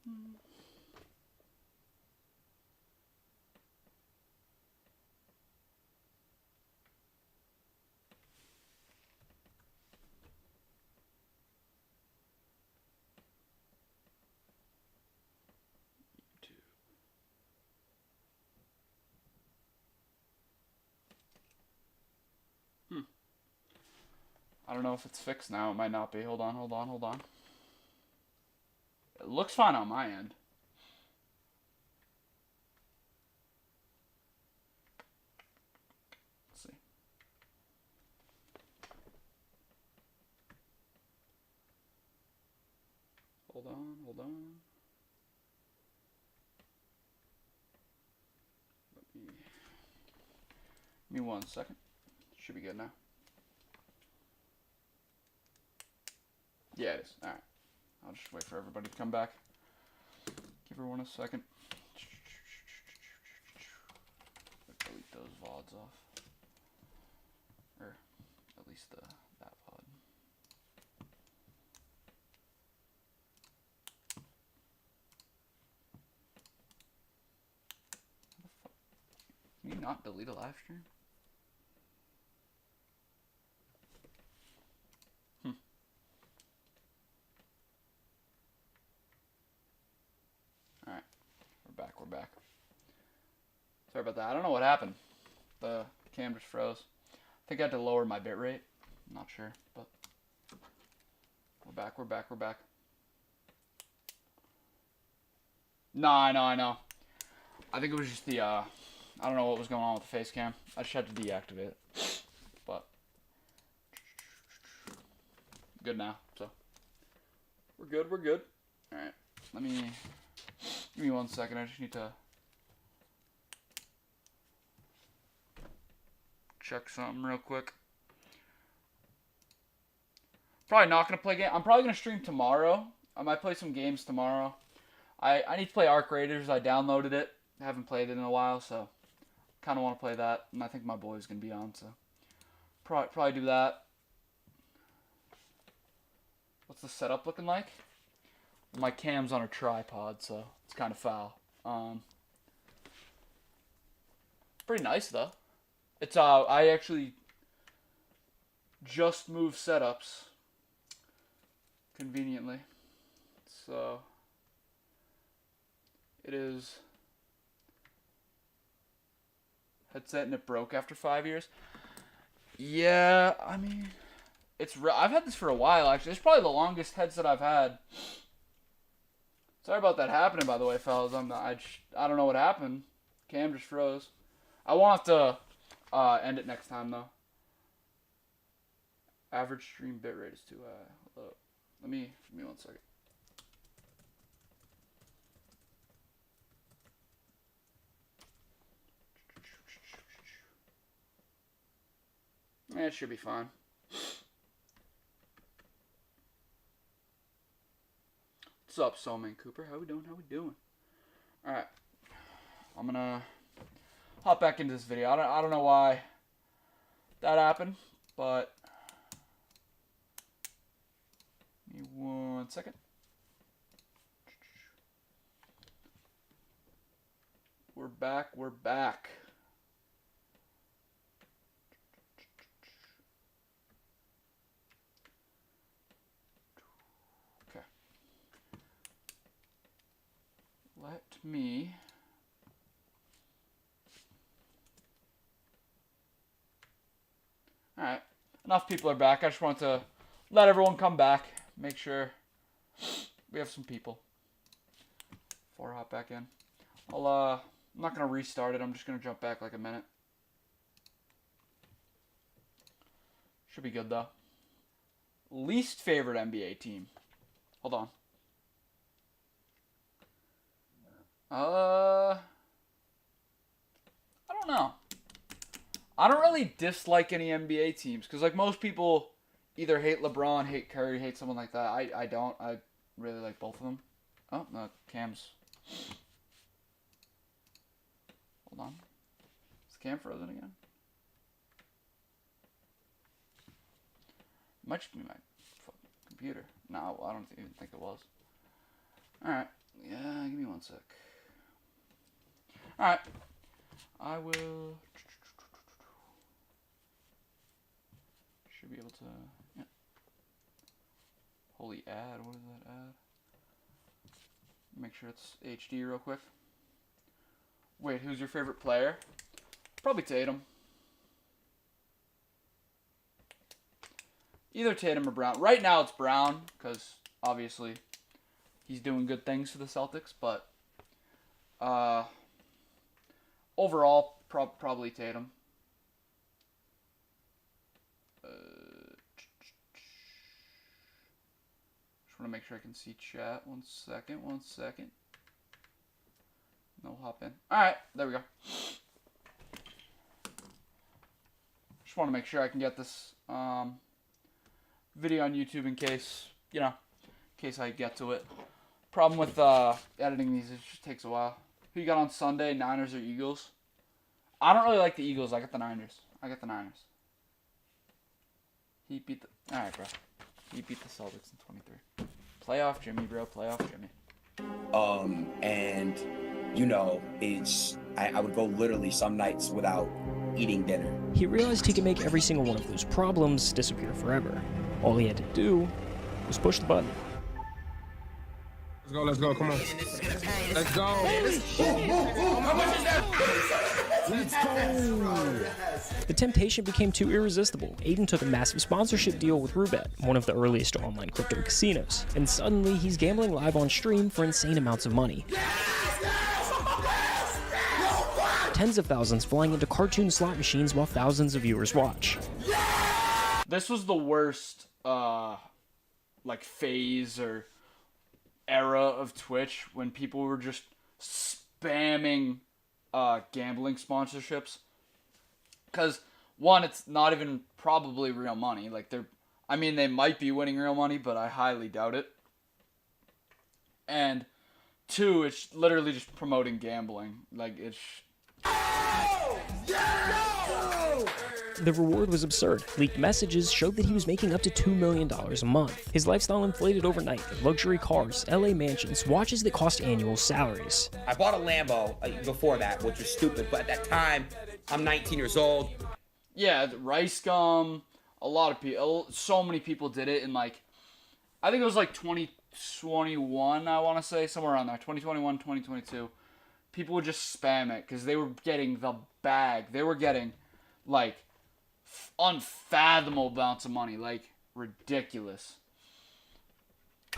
I don't know if it's fixed now. It might not be. Hold on, hold on, hold on. It looks fine on my end. Let's see. Hold on, hold on. Give me 1 second. Should be good now. Yeah, it is. Alright. I'll just wait for everybody to come back. Give everyone a second. Delete those VODs off. Or at least that VOD. Can you not delete a live stream? Alright. We're back. Sorry about that. I don't know what happened. The cam just froze. I think I had to lower my bitrate. I'm not sure, but we're back. No, I know. I think it was just the, I don't know what was going on with the face cam. I just had to deactivate it. But, good now, so. We're good. Alright, give me 1 second. I just need to check something real quick. Probably not going to play game. I'm probably going to stream tomorrow. I might play some games tomorrow. I need to play Arc Raiders. I downloaded it. I haven't played it in a while, so kind of want to play that. And I think my boy's going to be on, so probably do that. What's the setup looking like? My cam's on a tripod, so it's kind of foul. Pretty nice, though. It's, I actually just moved setups conveniently. So it is headset and it broke after 5 years. Yeah, I mean, I've had this for a while, actually. It's probably the longest headset I've had. Sorry about that happening, by the way, fellas. I don't know what happened. Cam just froze. I won't have to end it next time, though. Average stream bitrate is too high. Give me 1 second. Yeah, it should be fine. What's up, Soulman Cooper? How we doing? Alright. I'm gonna hop back into this video. I don't know why that happened, but give me 1 second. We're back. Okay. Let me Alright. Enough people are back. I just want to let everyone come back. Make sure we have some people before I hop back in. I'm not going to restart it. I'm just going to jump back like a minute. Should be good, though. Least favorite NBA team. Hold on. I don't know. I don't really dislike any NBA teams because, like, most people either hate LeBron, hate Curry, hate someone like that. I don't. I really like both of them. Oh, no, Cam's. Hold on. Is Cam frozen again? It might just be my fucking computer. No, I don't even think it was. Alright. Yeah, give me 1 sec. Alright. I will... Should be able to... Yeah. Holy ad. What is that ad? Make sure it's HD real quick. Wait, who's your favorite player? Probably Tatum. Either Tatum or Brown. Right now it's Brown, because obviously he's doing good things for the Celtics, but overall, probably Tatum. Just want to make sure I can see chat. 1 second. No hop in. Alright, there we go. Just want to make sure I can get this video on YouTube in case, in case I get to it. Problem with editing these, it just takes a while. Who you got on Sunday, Niners or Eagles? I don't really like the Eagles. I got the Niners. He beat the... Alright, bro. He beat the Celtics in 23. Playoff Jimmy, bro. Playoff Jimmy. And, I would go literally some nights without eating dinner. He realized he could make every single one of those problems disappear forever. All he had to do was push the button. Let's go, come on. Let's go. How much is that? Let's go. The temptation became too irresistible. Aiden took a massive sponsorship deal with Roobet, one of the earliest online crypto casinos, and suddenly he's gambling live on stream for insane amounts of money. Tens of thousands flying into cartoon slot machines while thousands of viewers watch. This was the worst, phase or era of Twitch when people were just spamming gambling sponsorships. Because, one, it's not even probably real money. They might be winning real money, but I highly doubt it. And, two, it's literally just promoting gambling. The reward was absurd. Leaked messages showed that he was making up to $2 million a month. His lifestyle inflated overnight. Luxury cars, LA mansions, watches that cost annual salaries. I bought a Lambo before that, which was stupid, but at that time, I'm 19 years old. Yeah, Rice Gum, a lot of people, so many people did it in I think it was 2021, I want to say, somewhere around there, 2021, 2022. People would just spam it because they were getting the bag. They were getting, unfathomable amounts of money. Ridiculous.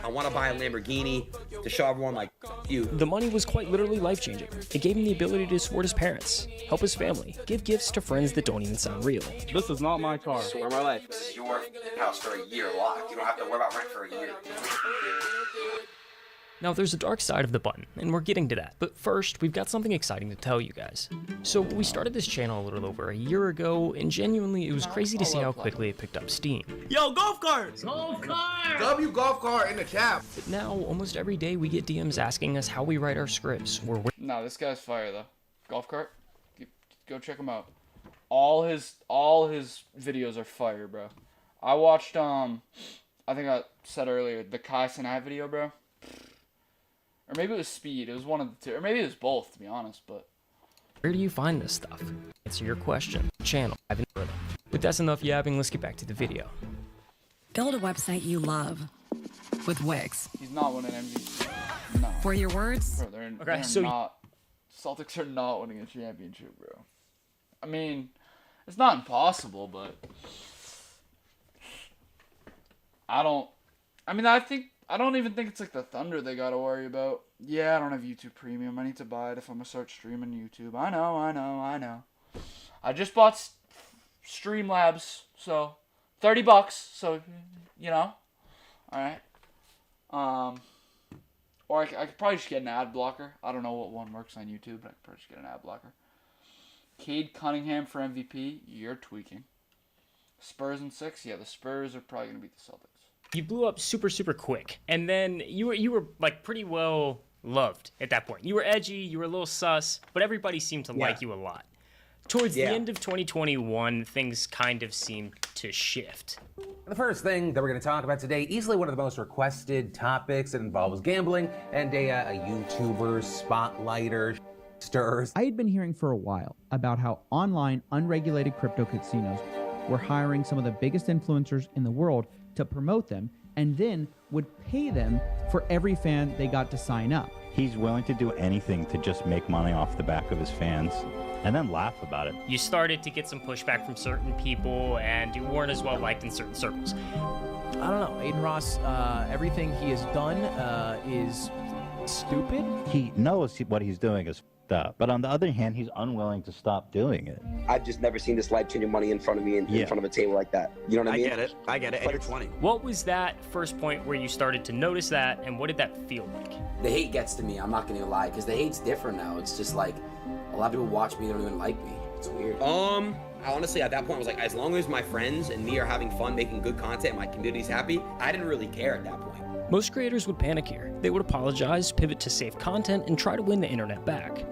I want to buy a Lamborghini to show everyone, you. The money was quite literally life-changing. It gave him the ability to support his parents, help his family, give gifts to friends that don't even sound real. This is not my car. Swear my life. This is your house for a year locked. You don't have to worry about rent for a year. Now, there's a dark side of the button, and we're getting to that. But first, we've got something exciting to tell you guys. So, we started this channel a little over a year ago, and genuinely, it was crazy to see how quickly it picked up steam. Yo, golf carts! Golf cart! W golf cart in the chat. But now, almost every day, we get DMs asking us how we write our scripts, or where... No, this guy's fire, though. Golf cart? Go check him out. All his videos are fire, bro. I watched, I think I said earlier, the Kai Cenat video, bro. Or maybe it was Speed. It was one of the two. Or maybe it was both, to be honest, but... Where do you find this stuff? Answer your question. Channel. But that's enough yapping. Let's get back to the video. Build a website you love with Wix. He's not winning MVP. No. For your words? Bro, they're not... Celtics are not winning a championship, bro. I mean, it's not impossible, but... I don't even think it's the Thunder they gotta worry about. Yeah, I don't have YouTube Premium. I need to buy it if I'm gonna start streaming YouTube. I know. I just bought Streamlabs, so $30. So, alright. Or I could probably just get an ad blocker. I don't know what one works on YouTube, but I could probably just get an ad blocker. Cade Cunningham for MVP. You're tweaking. Spurs in 6. Yeah, the Spurs are probably gonna beat the Celtics. You blew up super quick, and then you were pretty well loved at that point. You were edgy, you were a little sus, but everybody seemed to like you a lot. Towards the end of 2021, things kind of seemed to shift. The first thing that we're going to talk about today, easily one of the most requested topics, it involves gambling and a YouTuber, spotlighter, stirs. I had been hearing for a while about how online, unregulated crypto casinos were hiring some of the biggest influencers in the world to promote them and then would pay them for every fan they got to sign up. He's willing to do anything to just make money off the back of his fans and then laugh about it. You started to get some pushback from certain people, and you weren't as well liked in certain circles. I don't know. Aiden Ross, everything he has done is stupid. He knows what he's doing is f***ed up, but on the other hand, he's unwilling to stop doing it. I've just never seen this life-changing money in front of me in front of a table like that. You know what I mean? I get it. And you're 20. What was that first point where you started to notice that, and what did that feel like? The hate gets to me, I'm not gonna lie, because the hate's different now. It's just like, a lot of people watch me, they don't even like me. It's weird. Honestly, at that point, I was like, as long as my friends and me are having fun making good content and my community's happy, I didn't really care at that point. Most creators would panic here. They would apologize, pivot to safe content, and try to win the internet back.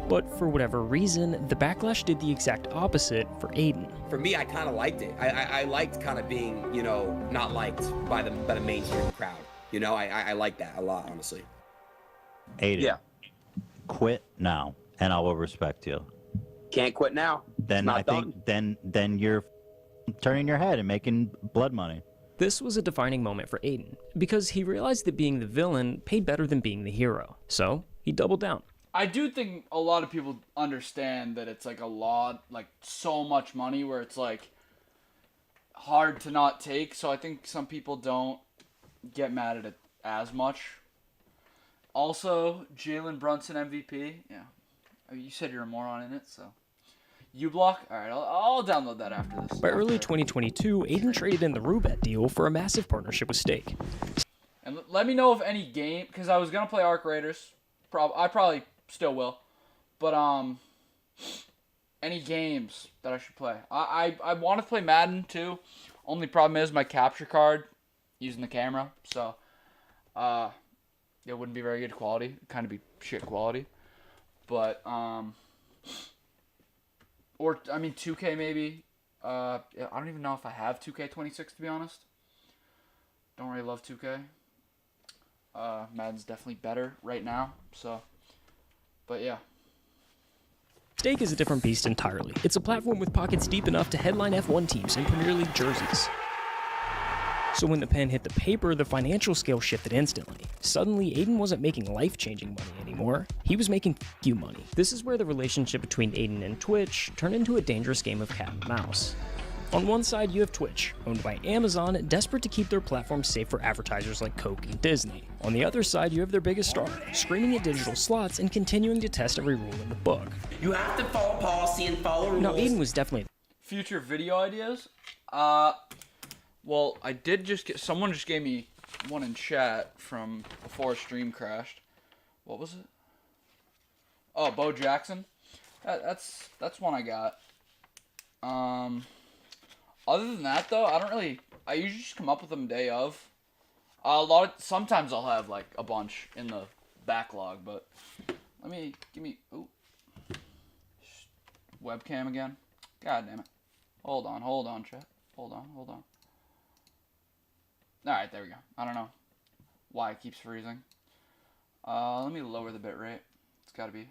But for whatever reason, the backlash did the exact opposite for Aiden. For me, I kind of liked it. I liked kind of being, you know, not liked by the mainstream crowd. You know, I like that a lot, honestly. Aiden, quit now, and I will respect you. Can't quit now. Then I think then you're turning your head and making blood money. This was a defining moment for Aiden, because he realized that being the villain paid better than being the hero. So he doubled down. I do think a lot of people understand that it's like a lot, like so much money where it's like hard to not take. So I think some people don't get mad at it as much. Also, Jalen Brunson MVP. Yeah, I mean, you said you're a moron in it, so. uBlock? Alright, I'll download that after this. By early 2022, Aiden traded in the Roobet deal for a massive partnership with Stake. And let me know if any game, because I was going to play Arc Raiders. I probably still will. But, any games that I should play. I want to play Madden, too. Only problem is my capture card using the camera. So, it wouldn't be very good quality. It'd kind of be shit quality. But, or, I mean, 2K maybe. I don't even know if I have 2K26, to be honest. Don't really love 2K. Madden's definitely better right now, so. But, yeah. Stake is a different beast entirely. It's a platform with pockets deep enough to headline F1 teams and Premier League jerseys. So when the pen hit the paper, the financial scale shifted instantly. Suddenly, Aiden wasn't making life-changing money anymore. He was making you money. This is where the relationship between Aiden and Twitch turned into a dangerous game of cat and mouse. On one side, you have Twitch, owned by Amazon, desperate to keep their platform safe for advertisers like Coke and Disney. On the other side, you have their biggest star, screaming at digital slots and continuing to test every rule in the book. You have to follow policy and follow rules. Now, Aiden was definitely... Future video ideas? Well, I did just get... Someone just gave me one in chat from before stream crashed. What was it? Oh, Bo Jackson? That's one I got. Other than that, though, I usually just come up with them day of. Sometimes I'll have, like, a bunch in the backlog, but ooh. Webcam again. God damn it. Hold on, chat. Hold on. Alright, there we go. I don't know why it keeps freezing. Let me lower the bitrate. It's gotta be.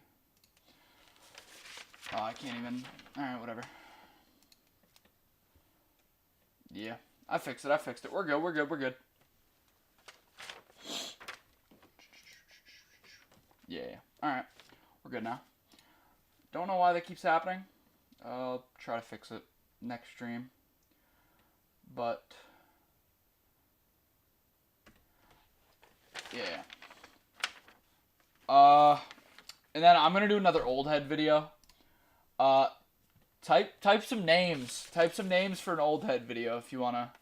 Oh, I can't even. Alright, whatever. Yeah, I fixed it. We're good. Yeah. Alright. We're good now. Don't know why that keeps happening. I'll try to fix it next stream. But yeah. And then I'm gonna do another old head video. Type some names. Type some names for an old head video if you wanna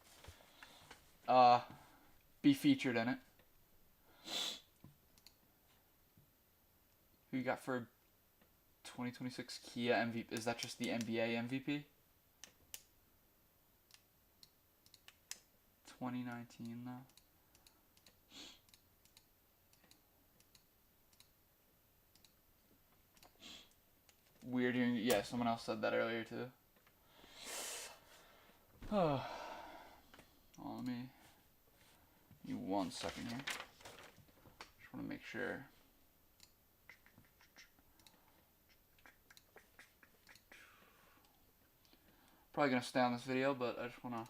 be featured in it. Who you got for 2026 Kia MVP? Is that just the NBA MVP? 2019 though. Weird hearing. Yeah, someone else said that earlier too. Oh, let me. Give me 1 second here. Just want to make sure. Probably gonna stay on this video, but I just wanna,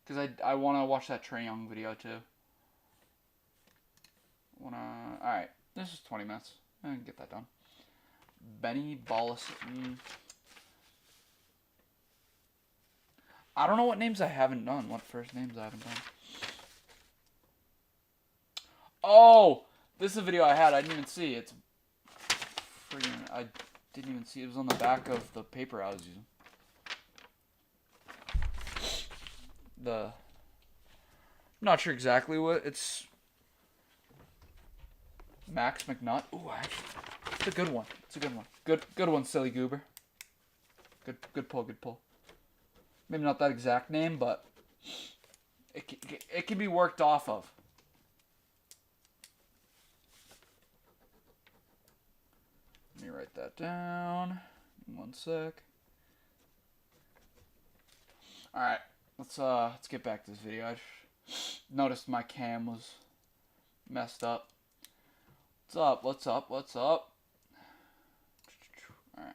cause I wanna watch that Trae Young video too. All right, this is 20 minutes. I can get that done. Benny Ballas. I don't know what names I haven't done. What first names I haven't done. Oh, this is a video I had. I didn't even see. It's friggin'. I didn't even see. It was on the back of the paper I was using. I'm not sure exactly what it's. Max McNutt. Ooh, it's a good one. It's a good one. Good one, Silly Goober. Good pull. Good pull. Maybe not that exact name, but it can be worked off of. Let me write that down. 1 sec. All right, let's get back to this video. I noticed my cam was messed up. What's up? What's up? What's up? All right.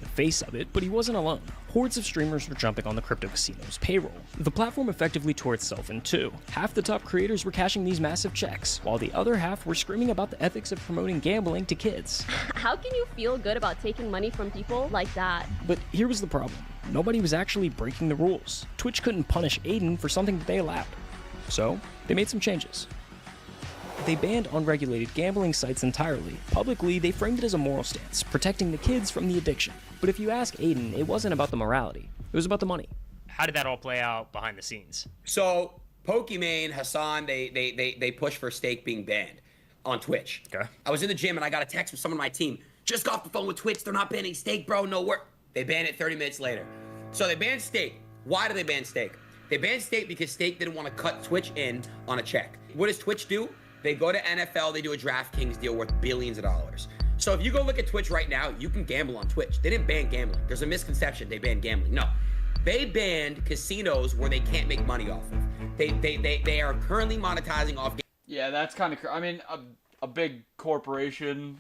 The face of it, but he wasn't alone. Hordes of streamers were jumping on the crypto casino's payroll. The platform effectively tore itself in two. Half the top creators were cashing these massive checks, while the other half were screaming about the ethics of promoting gambling to kids. How can you feel good about taking money from people like that? But here was the problem. Nobody was actually breaking the rules. Twitch couldn't punish Aiden for something that they allowed. So, they made some changes. They banned unregulated gambling sites entirely. Publicly, they framed it as a moral stance, protecting the kids from the addiction. But if you ask Aiden, it wasn't about the morality. It was about the money. How did that all play out behind the scenes? So, Pokimane, Hassan, they pushed for Stake being banned on Twitch. Okay. I was in the gym and I got a text from someone on my team. Just got off the phone with Twitch. They're not banning Stake, bro. No work. They banned it 30 minutes later. So they banned Stake. Why do they ban Stake? They banned Stake because Stake didn't want to cut Twitch in on a check. What does Twitch do? They go to NFL, they do a DraftKings deal worth billions of dollars. So if you go look at Twitch right now, you can gamble on Twitch. They didn't ban gambling. There's a misconception they banned gambling. No, they banned casinos where they can't make money off of. They are currently monetizing off. Yeah, that's kind of. I mean, a big corporation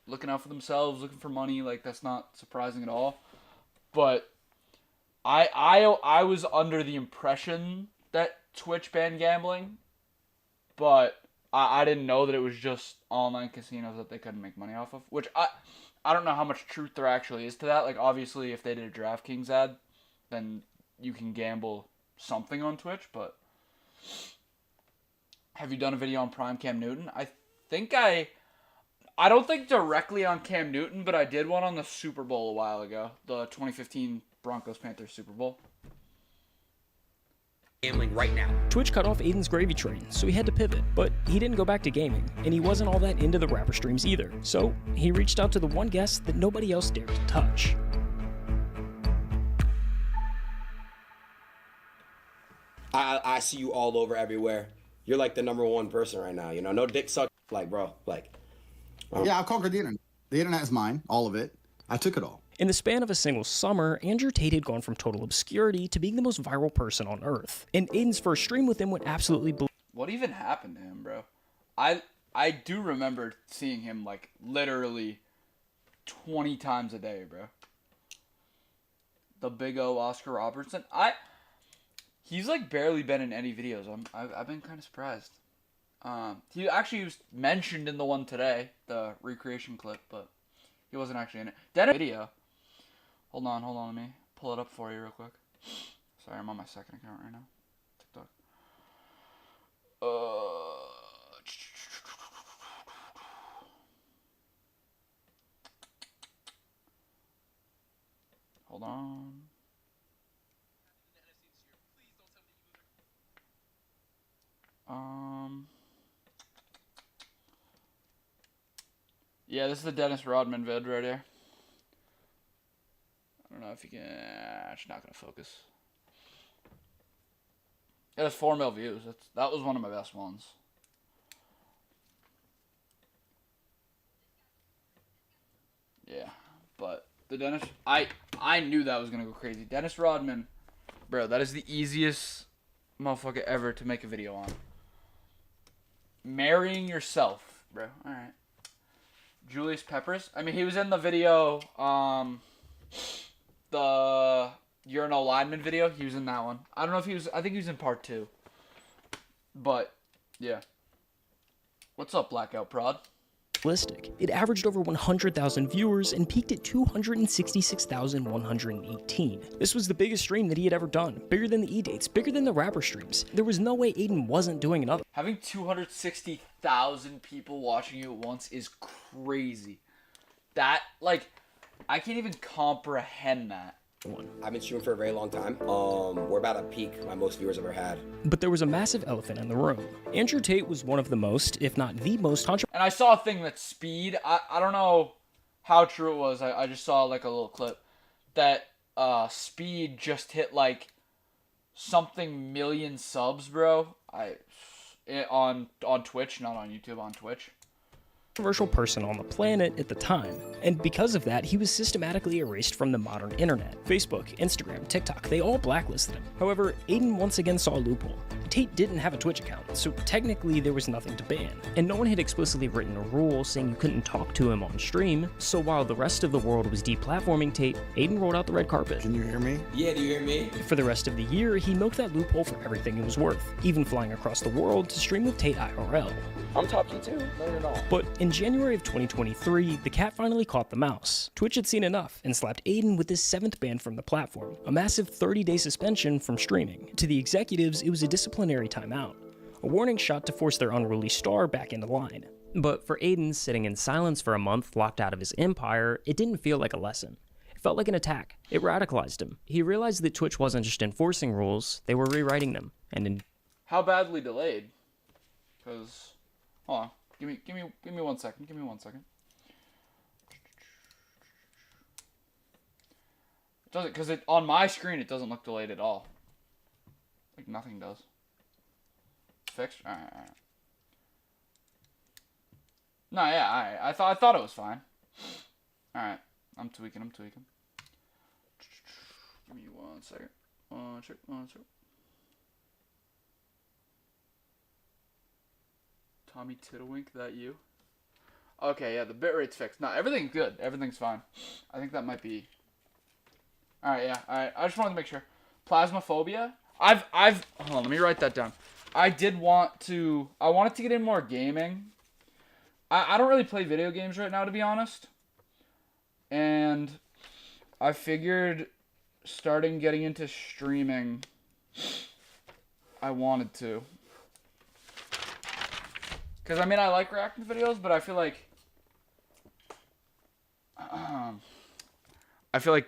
looking out for themselves, looking for money. Like, that's not surprising at all. But I was under the impression that Twitch banned gambling, but I didn't know that it was just online casinos that they couldn't make money off of. Which I don't know how much truth there actually is to that. Like, obviously, if they did a DraftKings ad, then you can gamble something on Twitch. But have you done a video on Prime Cam Newton? I don't think directly on Cam Newton, but I did one on the Super Bowl a while ago, the 2015 Broncos-Panthers Super Bowl. Gambling right now. Twitch cut off Aiden's gravy train, so he had to pivot, but he didn't go back to gaming, and he wasn't all that into the rapper streams either, so he reached out to the one guest that nobody else dared to touch. I see you all over everywhere. You're like the #1 person right now, you know? No dick suck, like, bro, like. Yeah, I've conquered the internet. The internet is mine, all of it. I took it all. In the span of a single summer, Andrew Tate had gone from total obscurity to being the most viral person on Earth. And Aiden's first stream with him went absolutely What even happened to him, bro? I do remember seeing him, like, literally 20 times a day, bro. The big O Oscar Robertson. He's, like, barely been in any videos. I've been kind of surprised. He actually was mentioned in the one today, the recreation clip, but he wasn't actually in it. That video. Hold on, let me pull it up for you real quick. Sorry, I'm on my second account right now. TikTok. Hold on. Yeah, this is the Dennis Rodman vid right here. I don't know if you can. It's not gonna focus. It has 4 million views. That was one of my best ones. Yeah, but The Dennis, I knew that was gonna go crazy. Dennis Rodman, bro, that is the easiest motherfucker ever to make a video on. Marrying yourself, bro. All right. Julius Peppers. I mean, he was in the video, the urinal lineman video. He was in that one. I don't know if he was. I think he was in part 2. But yeah. What's up, Blackout Prod? It averaged over 100,000 viewers and peaked at 266,118. This was the biggest stream that he had ever done, bigger than the E-Dates, bigger than the rapper streams. There was no way Aiden wasn't doing another. Having 260,000 people watching you at once is crazy. That, like, I can't even comprehend that. I've been streaming for a very long time. We're about to peak my most viewers ever had. But there was a massive elephant in the room. Andrew Tate was one of the most, if not the most controversial. And I saw a thing that Speed, I don't know how true it was. I just saw like a little clip that Speed just hit like something million subs, bro. On Twitch, not on YouTube, on Twitch. Controversial person on the planet at the time, and because of that, he was systematically erased from the modern internet. Facebook, Instagram, TikTok, they all blacklisted him. However, Aiden once again saw a loophole. Tate didn't have a Twitch account, so technically there was nothing to ban, and no one had explicitly written a rule saying you couldn't talk to him on stream, so while the rest of the world was deplatforming Tate, Aiden rolled out the red carpet. Can you hear me? Yeah, do you hear me? For the rest of the year, he milked that loophole for everything it was worth, even flying across the world to stream with Tate IRL. I'm talking too. No, you're not. But in January of 2023, the cat finally caught the mouse. Twitch had seen enough and slapped Aiden with his 7th ban from the platform, a massive 30-day suspension from streaming. To the executives, it was a disciplinary timeout, a warning shot to force their unruly star back into line. But for Aiden, sitting in silence for a month, locked out of his empire, it didn't feel like a lesson. It felt like an attack. It radicalized him. He realized that Twitch wasn't just enforcing rules, they were rewriting them. And how badly delayed? Because, hold on, give me 1 second. Give me 1 second. It doesn't, because on my screen it doesn't look delayed at all. Like nothing does. Fixed. All right. No, yeah, all right. I thought it was fine. All right, I'm tweaking. Give me 1 second. One second. Tommy Tiddlewink, that you? Okay, yeah, the bitrate's fixed. No, everything's good. Everything's fine. I think that might be. All right, yeah. All right. I just wanted to make sure. Plasmophobia. Hold on. Let me write that down. I wanted to get in more gaming. I don't really play video games right now, to be honest. And I figured starting getting into streaming, I wanted to. Because, I mean, I like reacting to videos, but I feel like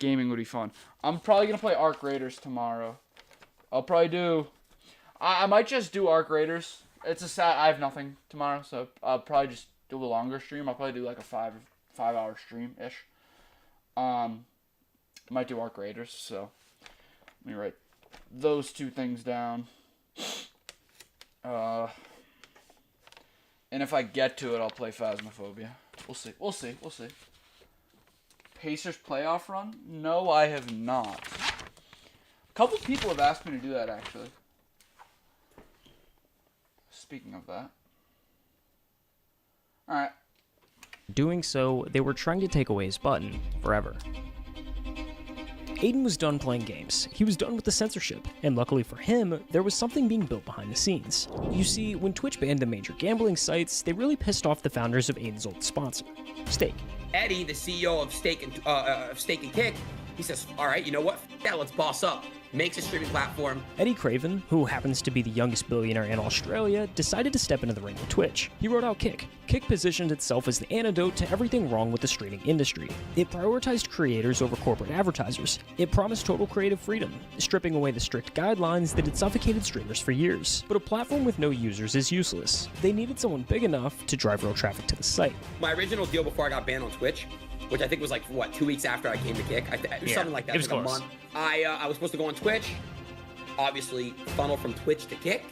gaming would be fun. I'm probably going to play Arc Raiders tomorrow. I'll probably do... I might just do Arc Raiders. I have nothing tomorrow, so I'll probably just do a longer stream. I'll probably do like a 5-hour stream-ish. Might do Arc Raiders, so let me write those 2 things down. And if I get to it, I'll play Phasmophobia. We'll see. Pacers playoff run? No, I have not. A couple people have asked me to do that, actually. Speaking of that. Alright. doing so, they were trying to take away his button forever. Aiden was done playing games. He was done with the censorship, and luckily for him, there was something being built behind the scenes. You see, when Twitch banned the major gambling sites, they really pissed off the founders of Aiden's old sponsor, Stake. Eddie, the CEO of Stake and Kick, he says, all right, you know what? Yeah, let's boss up. Makes a streaming platform. Eddie Craven, who happens to be the youngest billionaire in Australia, decided to step into the ring with Twitch. He wrote out Kick. Kick positioned itself as the antidote to everything wrong with the streaming industry. It prioritized creators over corporate advertisers. It promised total creative freedom, stripping away the strict guidelines that had suffocated streamers for years. But a platform with no users is useless. They needed someone big enough to drive real traffic to the site. My original deal before I got banned on Twitch, which I think was like, what, 2 weeks after I came to Kick? Something like that. It was like close. A month. I was supposed to go on Twitch, obviously funnel from Twitch to Kick.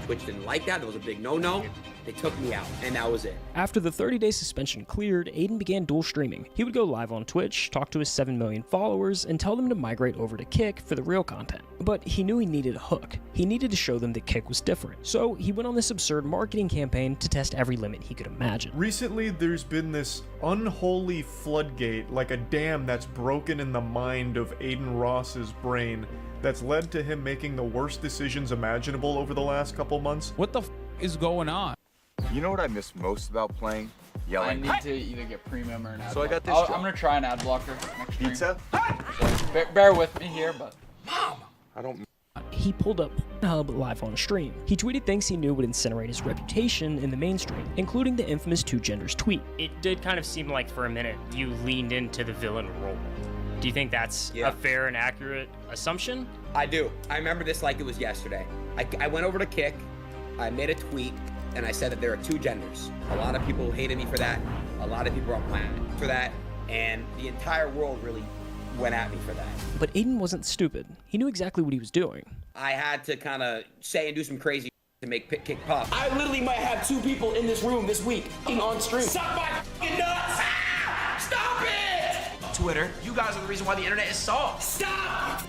Twitch didn't like that. There was a big no-no. They took me out, and that was it. After the 30-day suspension cleared, Aiden began dual streaming. He would go live on Twitch, talk to his 7 million followers, and tell them to migrate over to Kick for the real content. But he knew he needed a hook. He needed to show them that Kick was different. So he went on this absurd marketing campaign to test every limit he could imagine. Recently, there's been this unholy floodgate, like a dam that's broken in the mind of Aiden Ross's brain, that's led to him making the worst decisions imaginable over the last couple months. What the is going on? You know what I miss most about playing? Yelling. I need to either get premium or an ad So I got blocker. this I'm gonna try an ad blocker next stream. Pizza? So bear with me here, but I don't. He pulled up Pornhub live on stream. He tweeted things he knew would incinerate his reputation in the mainstream, including the infamous Two Genders tweet. It did kind of seem like for a minute you leaned into the villain role. Do you think that's a fair and accurate assumption? I do. I remember this like it was yesterday. I went over to Kick, I made a tweet, and I said that there are two genders. A lot of people hated me for that. A lot of people were mad for that. And the entire world really went at me for that. But Aiden wasn't stupid. He knew exactly what he was doing. I had to kind of say and do some crazy to make Kick pop. I literally might have 2 people in this room this week on stream. Suck my f***ing nuts! Ah! Stop it! Twitter, you guys are the reason why the internet is soft. Stop!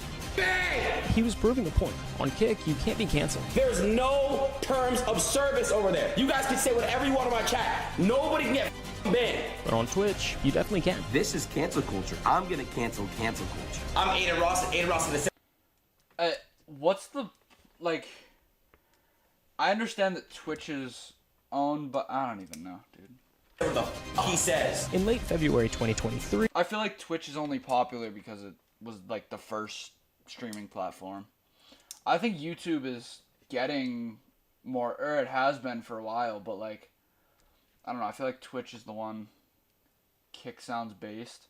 He was proving a point. On Kick, you can't be canceled. There's no terms of service over there. You guys can say whatever you want on my chat. Nobody can get banned. But on Twitch, you definitely can. This is cancel culture. I'm gonna cancel cancel culture. I'm Aiden Ross, and Aiden Ross is the what's the, like, I understand that Twitch is owned, but I don't even know, dude. He says. In late February 2023, I feel like Twitch is only popular because it was like the first streaming platform. I think YouTube is getting more, or it has been for a while, but like, I don't know, I feel like Twitch is the one Kick sounds based.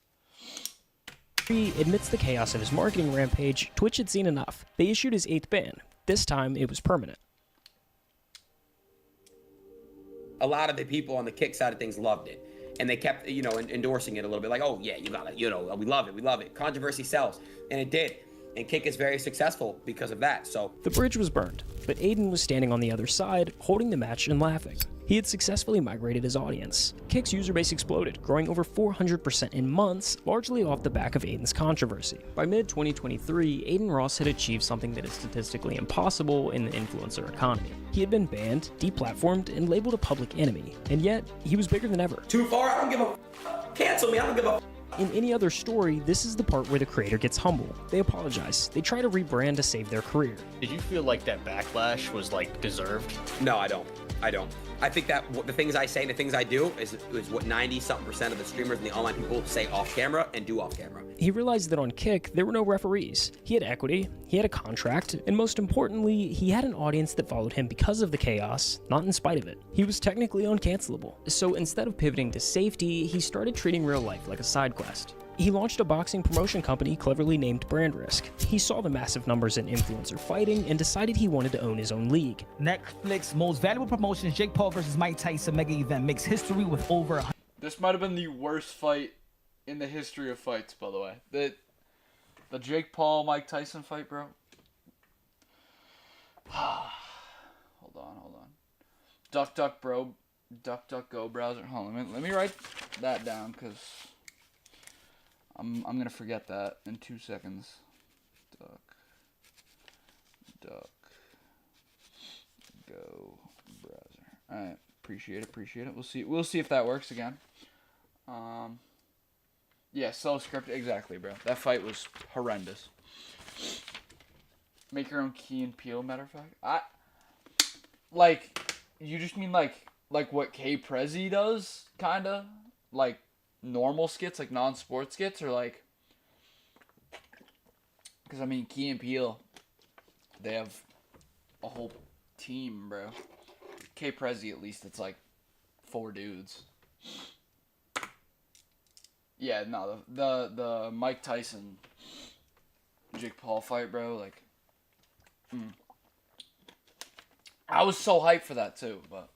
He admits the chaos of his marketing rampage. Twitch had seen enough. They issued his 8th ban. This time, it was permanent. A lot of the people on the Kick side of things loved it. And they kept, endorsing it a little bit. Like, oh, yeah, you got it. We love it. We love it. Controversy sells. And it did. And Kick is very successful because of that, so. The bridge was burned, but Aiden was standing on the other side, holding the match and laughing. He had successfully migrated his audience. Kick's user base exploded, growing over 400% in months, largely off the back of Aiden's controversy. By mid-2023, Aiden Ross had achieved something that is statistically impossible in the influencer economy. He had been banned, deplatformed, and labeled a public enemy, and yet, he was bigger than ever. Too far? I don't give a cancel me, I don't give a In any other story, this is the part where the creator gets humble. They apologize. They try to rebrand to save their career. Did you feel like that backlash was, like, deserved? No, I don't. I think that the things I say and the things I do is what 90-something% of the streamers and the online people say off camera and do off camera. He realized that on Kick, there were no referees. He had equity, he had a contract, and most importantly, he had an audience that followed him because of the chaos, not in spite of it. He was technically uncancelable. So instead of pivoting to safety, he started treating real life like a side quest. He launched a boxing promotion company cleverly named Brand Risk. He saw the massive numbers in influencer fighting and decided he wanted to own his own league. Netflix Most Valuable Promotions, Jake Paul versus Mike Tyson mega event makes history with over. This might have been the worst fight in the history of fights, by the way. The Jake Paul Mike Tyson fight, bro. Hold on. DuckDuckGo browser. Hold on, let me write that down because I'm gonna forget that in 2 seconds. DuckDuckGo browser. All right, appreciate it. We'll see if that works again. Yeah, self-scripted, exactly, bro. That fight was horrendous. Make your own Key and Peele, matter of fact. You just mean like what K Prezi does, kinda? Like normal skits, like non-sports skits, or like, because I mean Key and Peele, they have a whole team, bro. K Prezi, at least it's like 4 dudes. Yeah, no, the Mike Tyson Jake Paul fight, bro, like, I was so hyped for that too, but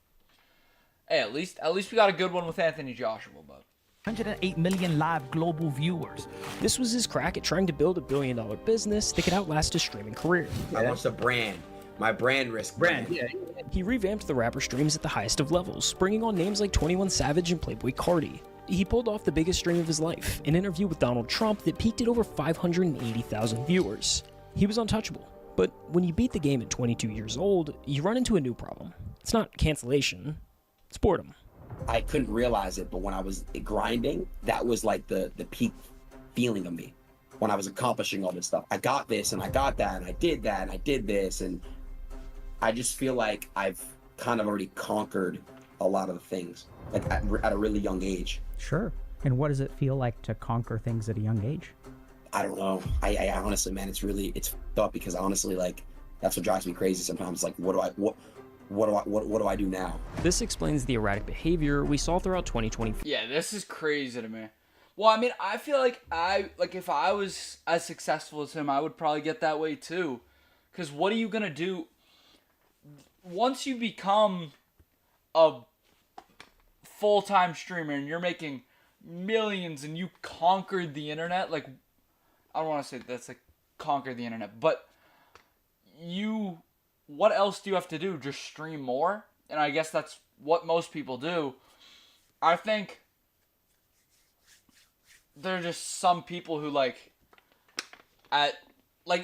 hey, at least we got a good one with Anthony Joshua, but 108 million live global viewers. This was his crack at trying to build $1 billion business that could outlast his streaming career. I launched a brand. My brand risk. Yeah. He revamped the rapper streams at the highest of levels, bringing on names like 21 Savage and Playboy Cardi. He pulled off the biggest stream of his life, an interview with Donald Trump that peaked at over 580,000 viewers. He was untouchable. But when you beat the game at 22 years old, you run into a new problem. It's not cancellation, it's boredom. I couldn't realize it, but when I was grinding, that was like the peak feeling of me. When I was accomplishing all this stuff. I got this and I got that and I did that and I did this, and I just feel like I've kind of already conquered a lot of the things like at a really young age. Sure. And what does it feel like to conquer things at a young age? I don't know. I honestly, man, it's f***ed up because honestly, like, that's what drives me crazy sometimes. Like, what do I do now? This explains the erratic behavior we saw throughout 2020. Yeah, this is crazy to me. Well, I mean, I feel like if I was as successful as him, I would probably get that way too. Because what are you going to do once you become a full-time streamer and you're making millions and you conquered the internet? Like, I don't want to say that's like conquer the internet, but what else do you have to do? Just stream more? And I guess that's what most people do. I think there are just some people who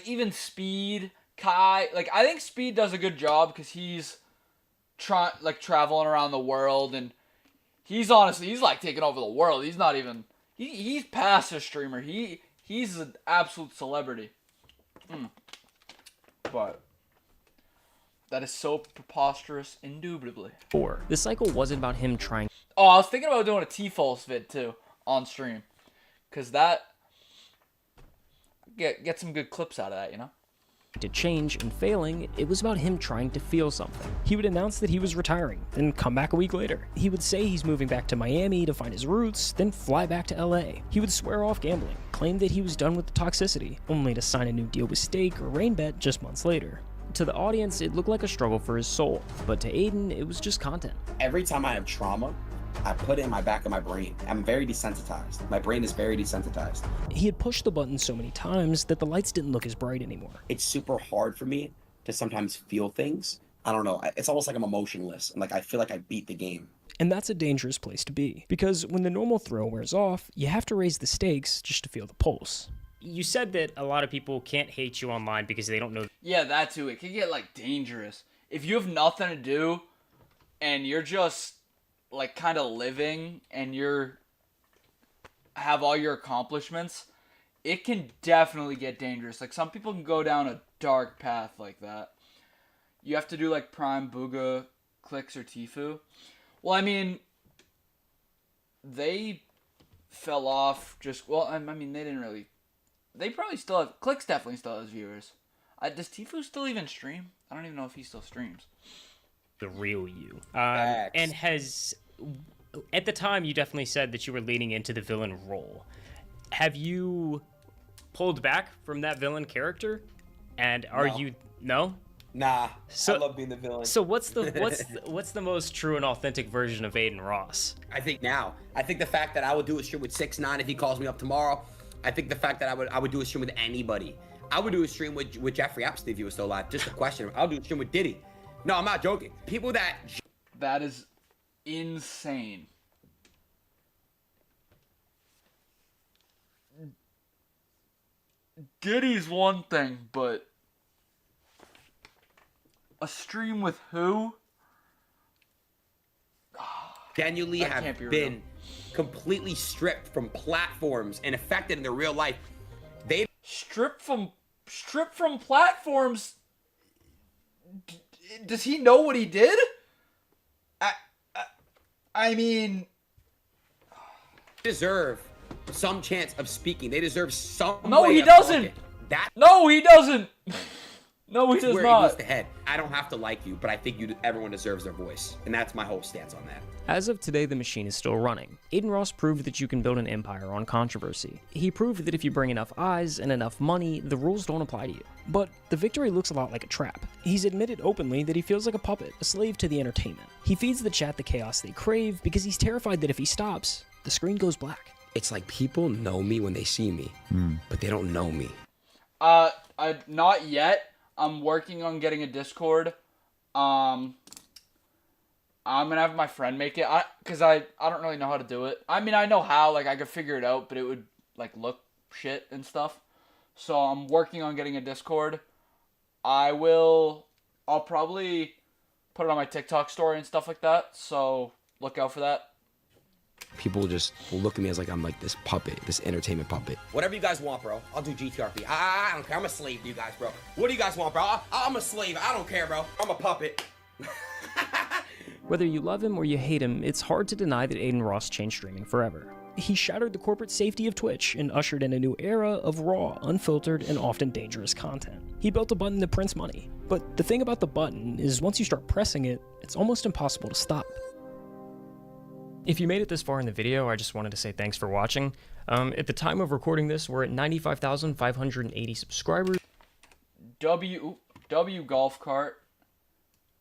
even Speed, Kai, like I think Speed does a good job because he's traveling around the world, and he's like taking over the world. He's not even he's past a streamer. He's an absolute celebrity. But that is so preposterous, indubitably. 4. This cycle wasn't about him trying. Oh, I was thinking about doing a T-False vid too on stream. Because that get some good clips out of that, you know? To change and failing, it was about him trying to feel something. He would announce that he was retiring, then come back a week later. He would say he's moving back to Miami to find his roots, then fly back to LA. He would swear off gambling, claim that he was done with the toxicity, only to sign a new deal with Stake or Rainbet just months later. To the audience, it looked like a struggle for his soul, but to Aiden, it was just content. Every time I have trauma, I put it in my back of my brain. I'm very desensitized. My brain is very desensitized. He had pushed the button so many times that the lights didn't look as bright anymore. It's super hard for me to sometimes feel things. I don't know. It's almost like I'm emotionless. And like I feel like I beat the game. And that's a dangerous place to be. Because when the normal thrill wears off, you have to raise the stakes just to feel the pulse. You said that a lot of people can't hate you online because they don't know. Yeah, that too. It can get dangerous. If you have nothing to do and you're just kind of living and have all your accomplishments, it can definitely get dangerous. Like some people can go down a dark path like that. You have to do Prime, Booga, Clicks, or Tfue. Well, I mean, they fell off they probably still have, Clicks definitely still has viewers. Does Tfue still even stream? I don't even know if he still streams. The real you. And at the time, you definitely said that you were leaning into the villain role. Have you pulled back from that villain character? And are you... No? Nah, I love being the villain. So what's the most true and authentic version of Aiden Ross? I think the fact that I would do a stream with 6ix9ine if he calls me up tomorrow. I think the fact that I would do a stream with anybody. I would do a stream with Jeffrey Epstein if he was still alive. Just a question. I'll do a stream with Diddy. No, I'm not joking. People that is insane. Diddy's one thing, but a stream with who? Genuinely have been completely stripped from platforms and affected in their real life. They stripped from platforms. Does he know what he did? I mean, deserve some chance of speaking. They deserve some. No, he doesn't. No, he doesn't. No, he does where not. It goes to head. I don't have to like you, but I think everyone deserves their voice, and that's my whole stance on that. As of today, the machine is still running. Aiden Ross proved that you can build an empire on controversy. He proved that if you bring enough eyes and enough money, the rules don't apply to you. But the victory looks a lot like a trap. He's admitted openly that he feels like a puppet, a slave to the entertainment. He feeds the chat the chaos they crave because he's terrified that if he stops, the screen goes black. It's like people know me when they see me, but they don't know me. Not yet. I'm working on getting a Discord. I'm gonna have my friend make it. Cause I don't really know how to do it. I mean, I know how. Like, I could figure it out, but it would like look shit and stuff. So I'm working on getting a Discord. I'll probably put it on my TikTok story and stuff like that. So look out for that. People just will look at me as like I'm like this puppet, this entertainment puppet. Whatever you guys want, bro. I'll do GTRP. I don't care. I'm a slave to you guys, bro. What do you guys want, bro? I'm a slave. I don't care, bro. I'm a puppet. Whether you love him or you hate him, it's hard to deny that Adin Ross changed streaming forever. He shattered the corporate safety of Twitch and ushered in a new era of raw, unfiltered, and often dangerous content. He built a button that prints money. But the thing about the button is once you start pressing it, it's almost impossible to stop. If you made it this far in the video, I just wanted to say thanks for watching. At the time of recording this, we're at 95,580 subscribers. W Golf Cart.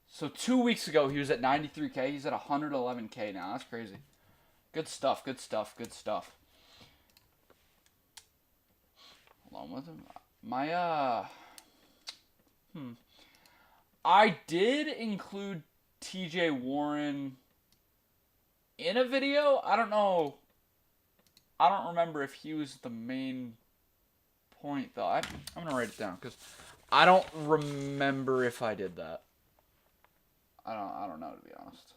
So 2 weeks ago, he was at 93K. He's at 111K now. That's crazy. Good stuff, good stuff, good stuff. Hold on, what's my, I did include TJ Warren in a video. I don't know. I don't remember if he was the main point, though. I'm going to write it down, because I don't remember if I did that. I don't know, to be honest.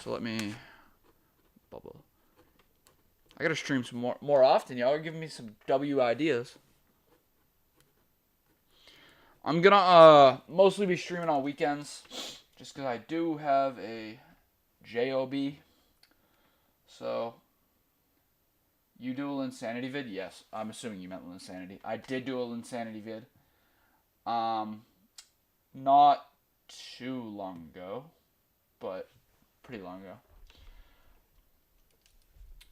So let me bubble. I gotta stream some more often. Y'all are giving me some W ideas. I'm gonna mostly be streaming on weekends, just because I do have a job. So you do a Linsanity vid? Yes, I'm assuming you meant Linsanity. I did do a Linsanity vid. Not too long ago, but pretty long ago.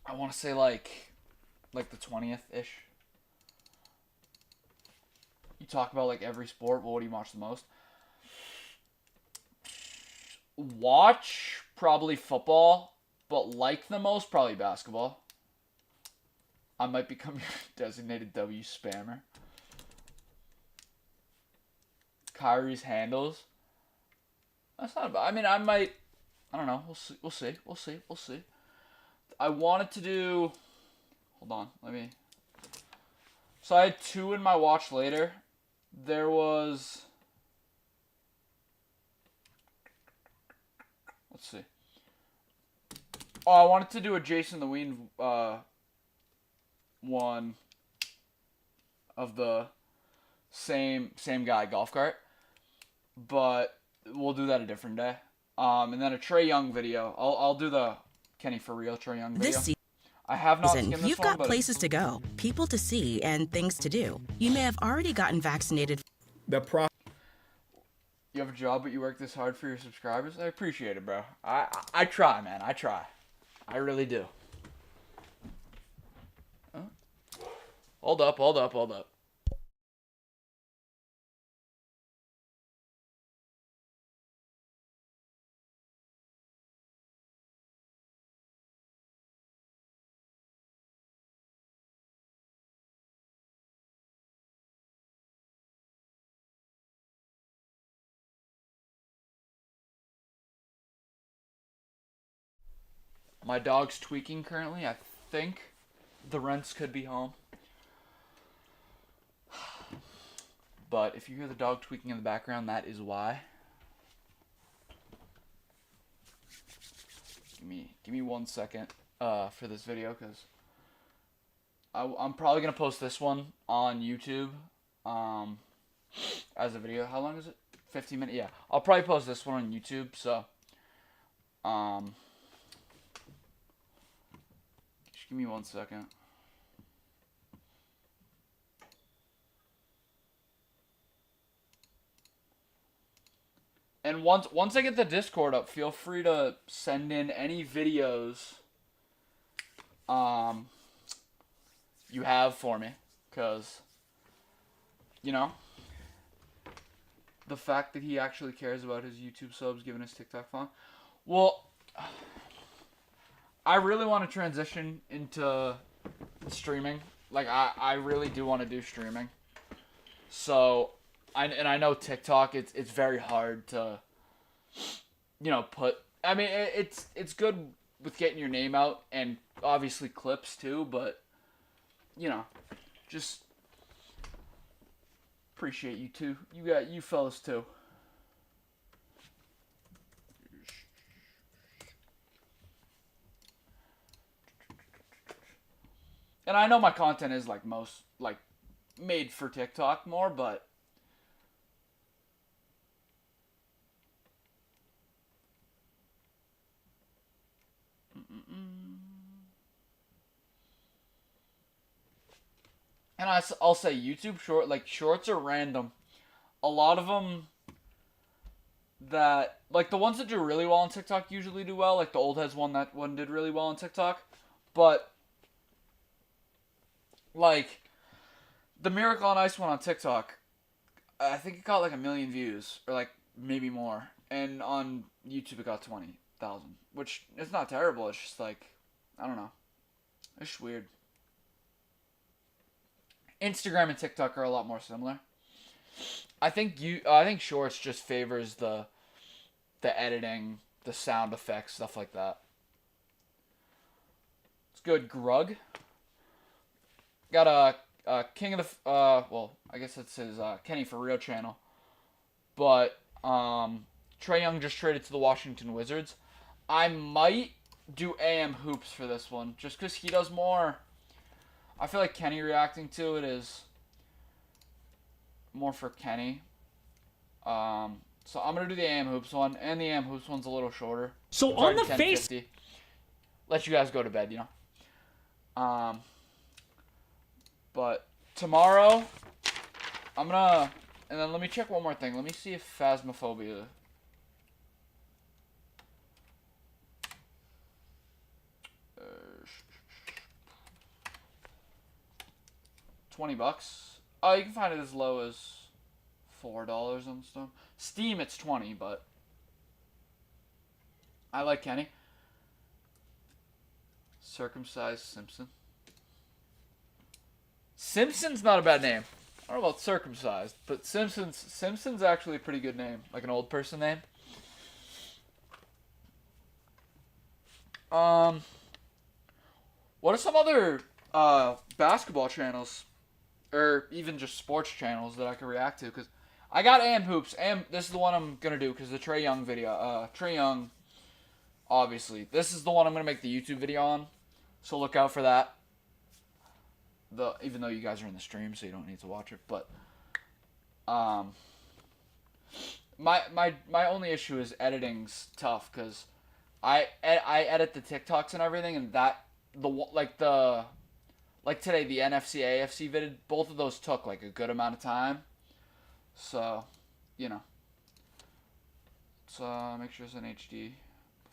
I want to say like the 20th-ish. You talk about like every sport. Well, what do you watch the most? Watch probably football, but like the most probably basketball. I might become your designated W spammer. Kyrie's handles. That's not bad. I mean, I might. I don't know. We'll see. I wanted to do. Hold on. Let me. So I had two in my watch later. There was. Let's see. Oh, I wanted to do a Jason the Ween one of the same guy golf cart, but we'll do that a different day. And then a Trae Young video. I'll do the Kenny for real Trae Young video. I have not skimmed this You've one, got but places to go, people to see, and things to do. You may have already gotten vaccinated. You have a job, but you work this hard for your subscribers. I appreciate it, bro. I try, man. I try. I really do. Huh? Hold up. My dog's tweaking currently. I think the rents could be home. But if you hear the dog tweaking in the background, that is why. Give me 1 second for this video, because I'm probably going to post this one on YouTube as a video. How long is it? 15 minutes? Yeah. I'll probably post this one on YouTube, so just give me 1 second. And once I get the Discord up, feel free to send in any videos you have for me, because, you know, the fact that he actually cares about his YouTube subs, giving his TikTok fun. Well, I really want to transition into streaming. Like, I really do want to do streaming. So, I know TikTok. It's very hard to, put. I mean, it's good with getting your name out and obviously clips too. But, just appreciate you too. You fellas too. And I know my content is made for TikTok more, but and I'll say YouTube shorts are random. A lot of them that the ones that do really well on TikTok usually do well. Like the old heads one, that one did really well on TikTok, but the Miracle on Ice one on TikTok, I think it got 1 million views, or maybe more. And on YouTube it got 20,000, which is not terrible. It's just I don't know. It's just weird. Instagram and TikTok are a lot more similar. I think Shorts just favors the editing, the sound effects, stuff like that. It's good. Grug. Got a King of the well, I guess it's his Kenny For Real channel, but Trae Young just traded to the Washington Wizards. I might do AM Hoops for this one, just because he does more. I feel like Kenny reacting to it is more for Kenny. So I'm gonna do the AM Hoops one, and the AM Hoops one's a little shorter. So on the face, let you guys go to bed, But tomorrow, I'm gonna, and then let me check one more thing. Let me see if Phasmophobia. $20. Oh, you can find it as low as $4 on Steam. It's 20, but I like Kenny. Circumcised Simpson. Simpson's not a bad name. I don't know about circumcised, but Simpson's actually a pretty good name, like an old person name. What are some other basketball channels, or even just sports channels that I could react to? Because I got AM Hoops. This is the one I'm gonna do because the Trae Young video. Trae Young, obviously, this is the one I'm gonna make the YouTube video on. So look out for that. Even though you guys are in the stream, so you don't need to watch it, but my only issue is editing's tough because I edit the TikToks and everything, and today the NFC AFC vid, both of those took a good amount of time, so let's make sure it's in HD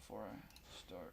before I start.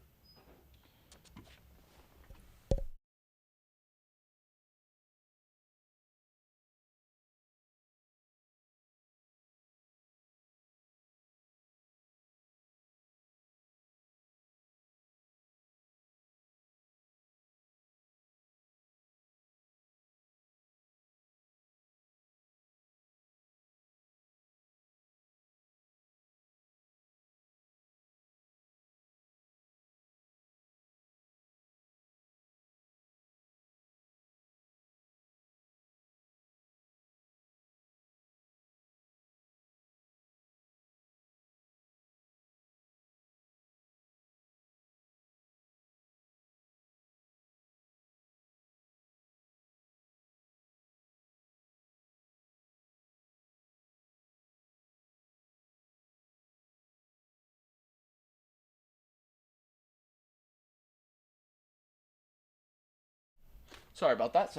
Sorry about that.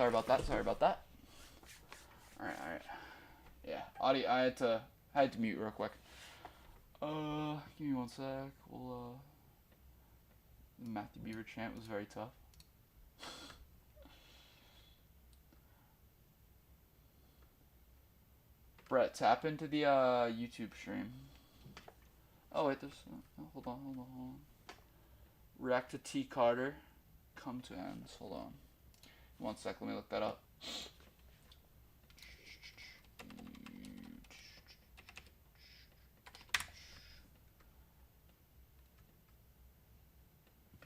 Alright. Yeah, audio. I had to mute real quick. Give me one sec. The Matthew Beaver chant was very tough. Brett, tap into the YouTube stream. Oh wait, there's hold on. React to T Carter. Come to ends. Hold on. One sec, let me look that up.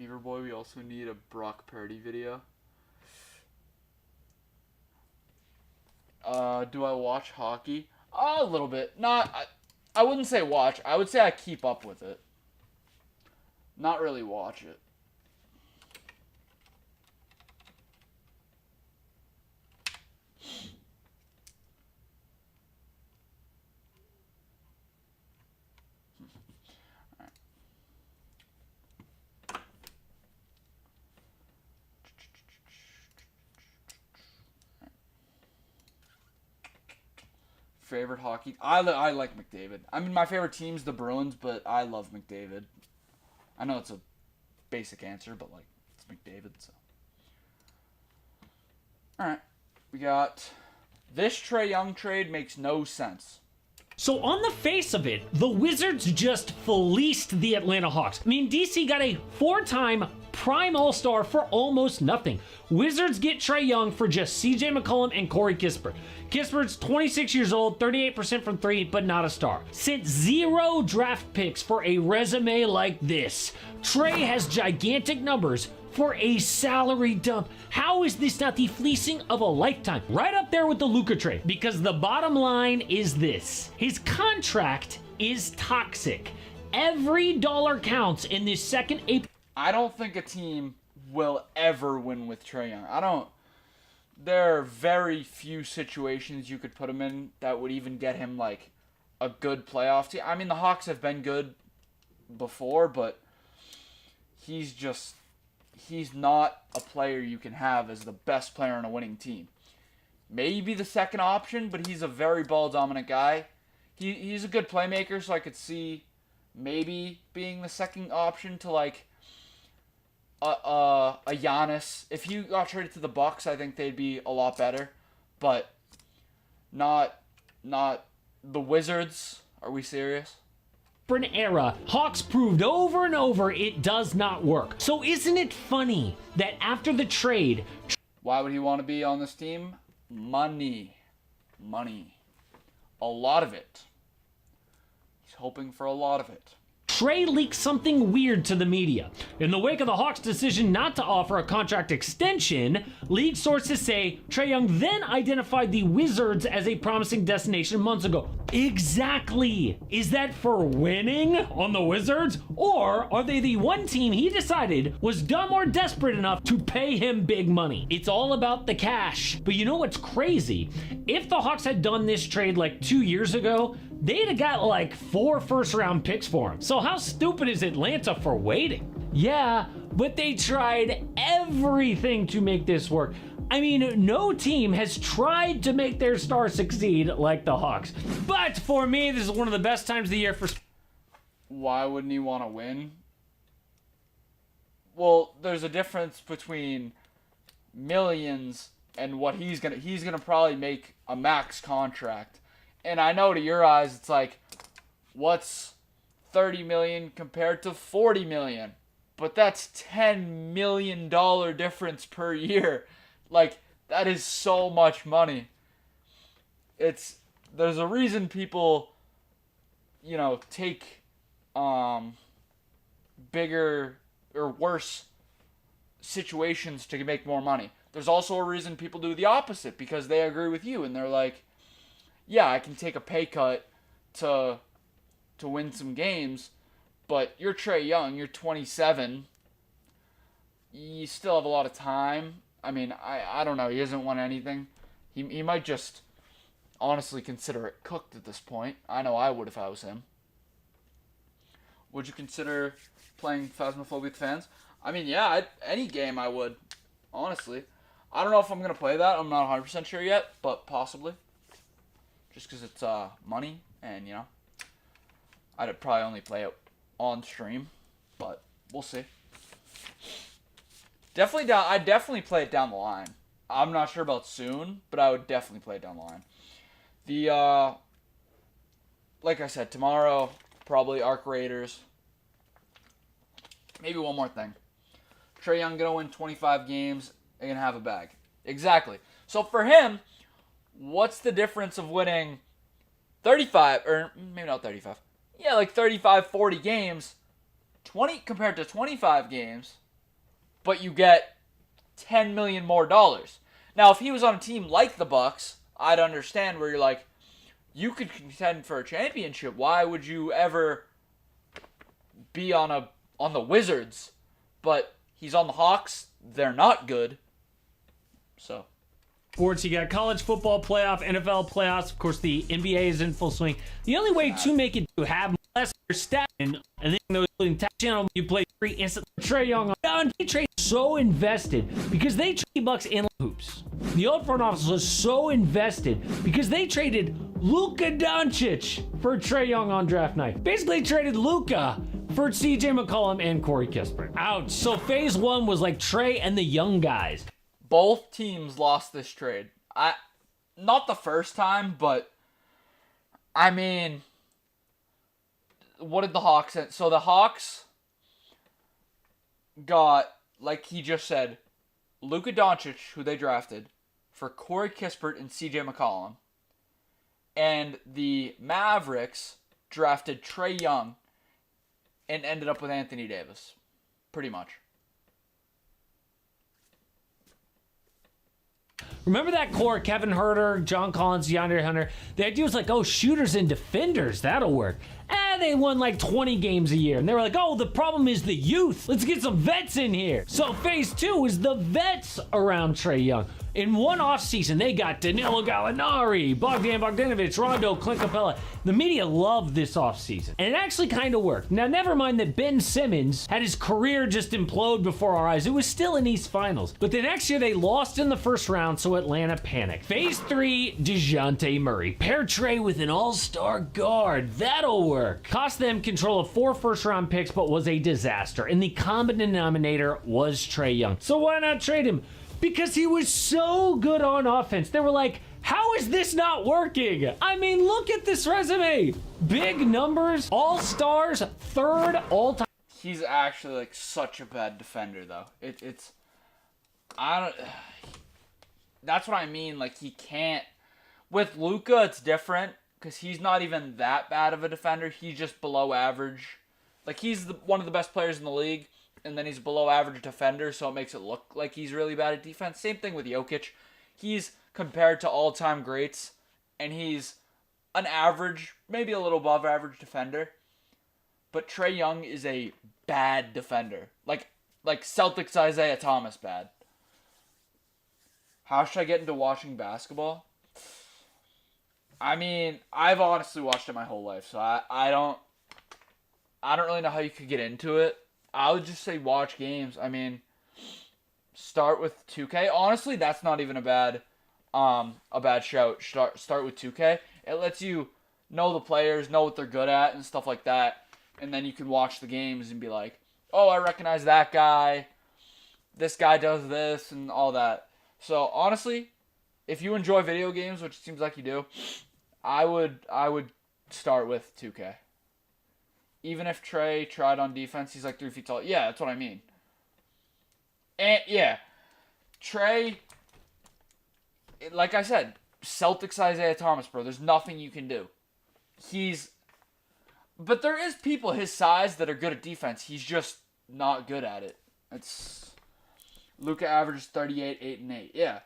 Beaver Boy, we also need a Brock Purdy video. Do I watch hockey? A little bit. I wouldn't say watch. I would say I keep up with it. Not really watch it. Favorite hockey? I like McDavid. I mean, my favorite team's the Bruins, but I love McDavid. I know it's a basic answer, but like it's McDavid. So, all right, we got this Trae Young trade makes no sense. So on the face of it, the Wizards just fleeced the Atlanta Hawks. I mean, DC got a 4-time prime all-star for almost nothing. Wizards get Trae Young for just CJ McCollum and Corey Kispert. Kispert's 26 years old, 38% from 3, but not a star. Sent 0 draft picks for a resume like this. Trae has gigantic numbers for a salary dump. How is this not the fleecing of a lifetime? Right up there with the Luka trade, because the bottom line is this. His contract is toxic. Every dollar counts in this second I don't think a team will ever win with Trae Young. There are very few situations you could put him in that would even get him like a good playoff team. I mean, the Hawks have been good before, but he's not a player you can have as the best player on a winning team. Maybe the second option, but he's a very ball-dominant guy. He's a good playmaker, so I could see maybe being the second option to like a Giannis. If he got traded to the Bucks, I think they'd be a lot better, but not the Wizards. Are we serious? era, Hawks proved over and over it does not work. So isn't it funny that after the trade... Why would he want to be on this team? Money. A lot of it. He's hoping for a lot of it. Trae leaked something weird to the media. In the wake of the Hawks' decision not to offer a contract extension, league sources say Trae Young then identified the Wizards as a promising destination months ago. Exactly! Is that for winning on the Wizards? Or are they the one team he decided was dumb or desperate enough to pay him big money? It's all about the cash. But you know what's crazy? If the Hawks had done this trade like 2 years ago, they'd have got like 4 first-round picks for him. So how stupid is Atlanta for waiting? Yeah, but they tried everything to make this work. I mean, no team has tried to make their star succeed like the Hawks. But for me, this is one of the best times of the year for... Why wouldn't he want to win? Well, there's a difference between millions and what he's gonna probably make a max contract. And I know to your eyes, it's like, what's 30 million compared to 40 million? But that's $10 million difference per year. Like, that is so much money. There's a reason people, take bigger or worse situations to make more money. There's also a reason people do the opposite, because they agree with you and they're like, yeah, I can take a pay cut to win some games, but you're Trae Young, you're 27, you still have a lot of time. I mean, I don't know, he hasn't won anything. He might just honestly consider it cooked at this point. I know I would if I was him. Would you consider playing Phasmophobia with fans? I mean, yeah, any game I would, honestly. I don't know if I'm going to play that, I'm not 100% sure yet, but possibly. Just because it's money, and I'd probably only play it on stream, but we'll see. I'd definitely play it down the line. I'm not sure about soon, but I would definitely play it down the line. Like I said, tomorrow, probably Arc Raiders. Maybe one more thing. Trae Young gonna win 25 games and gonna have a bag. Exactly. So for him, what's the difference of winning 35, or maybe not 35, yeah, like 35, 40 games, 20 compared to 25 games? but you get $10 million more dollars. Now, if he was on a team like the Bucks, I'd understand where you're like, you could contend for a championship. Why would you ever be on the Wizards? But he's on the Hawks. They're not good. So. Sports, you got college football playoff, NFL playoffs. Of course, the NBA is in full swing. The only way to make it to have less stats and then those including tap channel, you play 3 instant. Trae Young on trade so invested because they traded Bucks in hoops. The old front office was so invested because they traded Luka Doncic for Trae Young on draft night. Basically traded Luka for CJ McCollum and Corey Kispert. Ouch. So phase 1 was like Trae and the young guys. Both teams lost this trade. Not the first time, but I mean, what did the Hawks end? So the Hawks got, like he just said, Luka Doncic, who they drafted, for Corey Kispert and CJ McCollum. And the Mavericks drafted Trae Young and ended up with Anthony Davis. Pretty much. Remember that core, Kevin Huerter, John Collins, DeAndre Hunter? The idea was like, oh, shooters and defenders, that'll work. They won like 20 games a year. And they were like, oh, the problem is the youth. Let's get some vets in here. So phase 2 is the vets around Trae Young. In one offseason, they got Danilo Gallinari, Bogdan Bogdanovic, Rondo, Clint Capella. The media loved this offseason. And it actually kind of worked. Now, never mind that Ben Simmons had his career just implode before our eyes. It was still in East Finals. But the next year, they lost in the first round, so Atlanta panicked. Phase 3, DeJounte Murray. Pair Trae with an all-star guard. That'll work. Cost them control of 4 first-round picks, but was a disaster. And the common denominator was Trae Young. So why not trade him? Because he was so good on offense. They were like, how is this not working? I mean, look at this resume. Big numbers, all-stars, 3rd all-time. He's actually like such a bad defender, though. That's what I mean. Like, he can't. With Luka, it's different because he's not even that bad of a defender. He's just below average. Like, he's one of the best players in the league. And then he's below average defender, so it makes it look like he's really bad at defense. Same thing with Jokic. He's compared to all-time greats, and he's an average, maybe a little above average defender. But Trae Young is a bad defender. Like Celtics Isaiah Thomas bad. How should I get into watching basketball? I mean, I've honestly watched it my whole life, so I don't really know how you could get into it. I would just say watch games. I mean, start with 2K. Honestly, that's not even a bad shout. Start with 2K. It lets you know the players, know what they're good at, and stuff like that. And then you can watch the games and be like, oh, I recognize that guy. This guy does this and all that. So honestly, if you enjoy video games, which it seems like you do, I would start with 2K. Even if Trae tried on defense, he's like 3 feet tall. Yeah, that's what I mean. And, yeah. Trae, like I said, Celtics Isaiah Thomas, bro. There's nothing you can do. But there is people his size that are good at defense. He's just not good at it. Luka averages 38, 8, and 8. Yeah.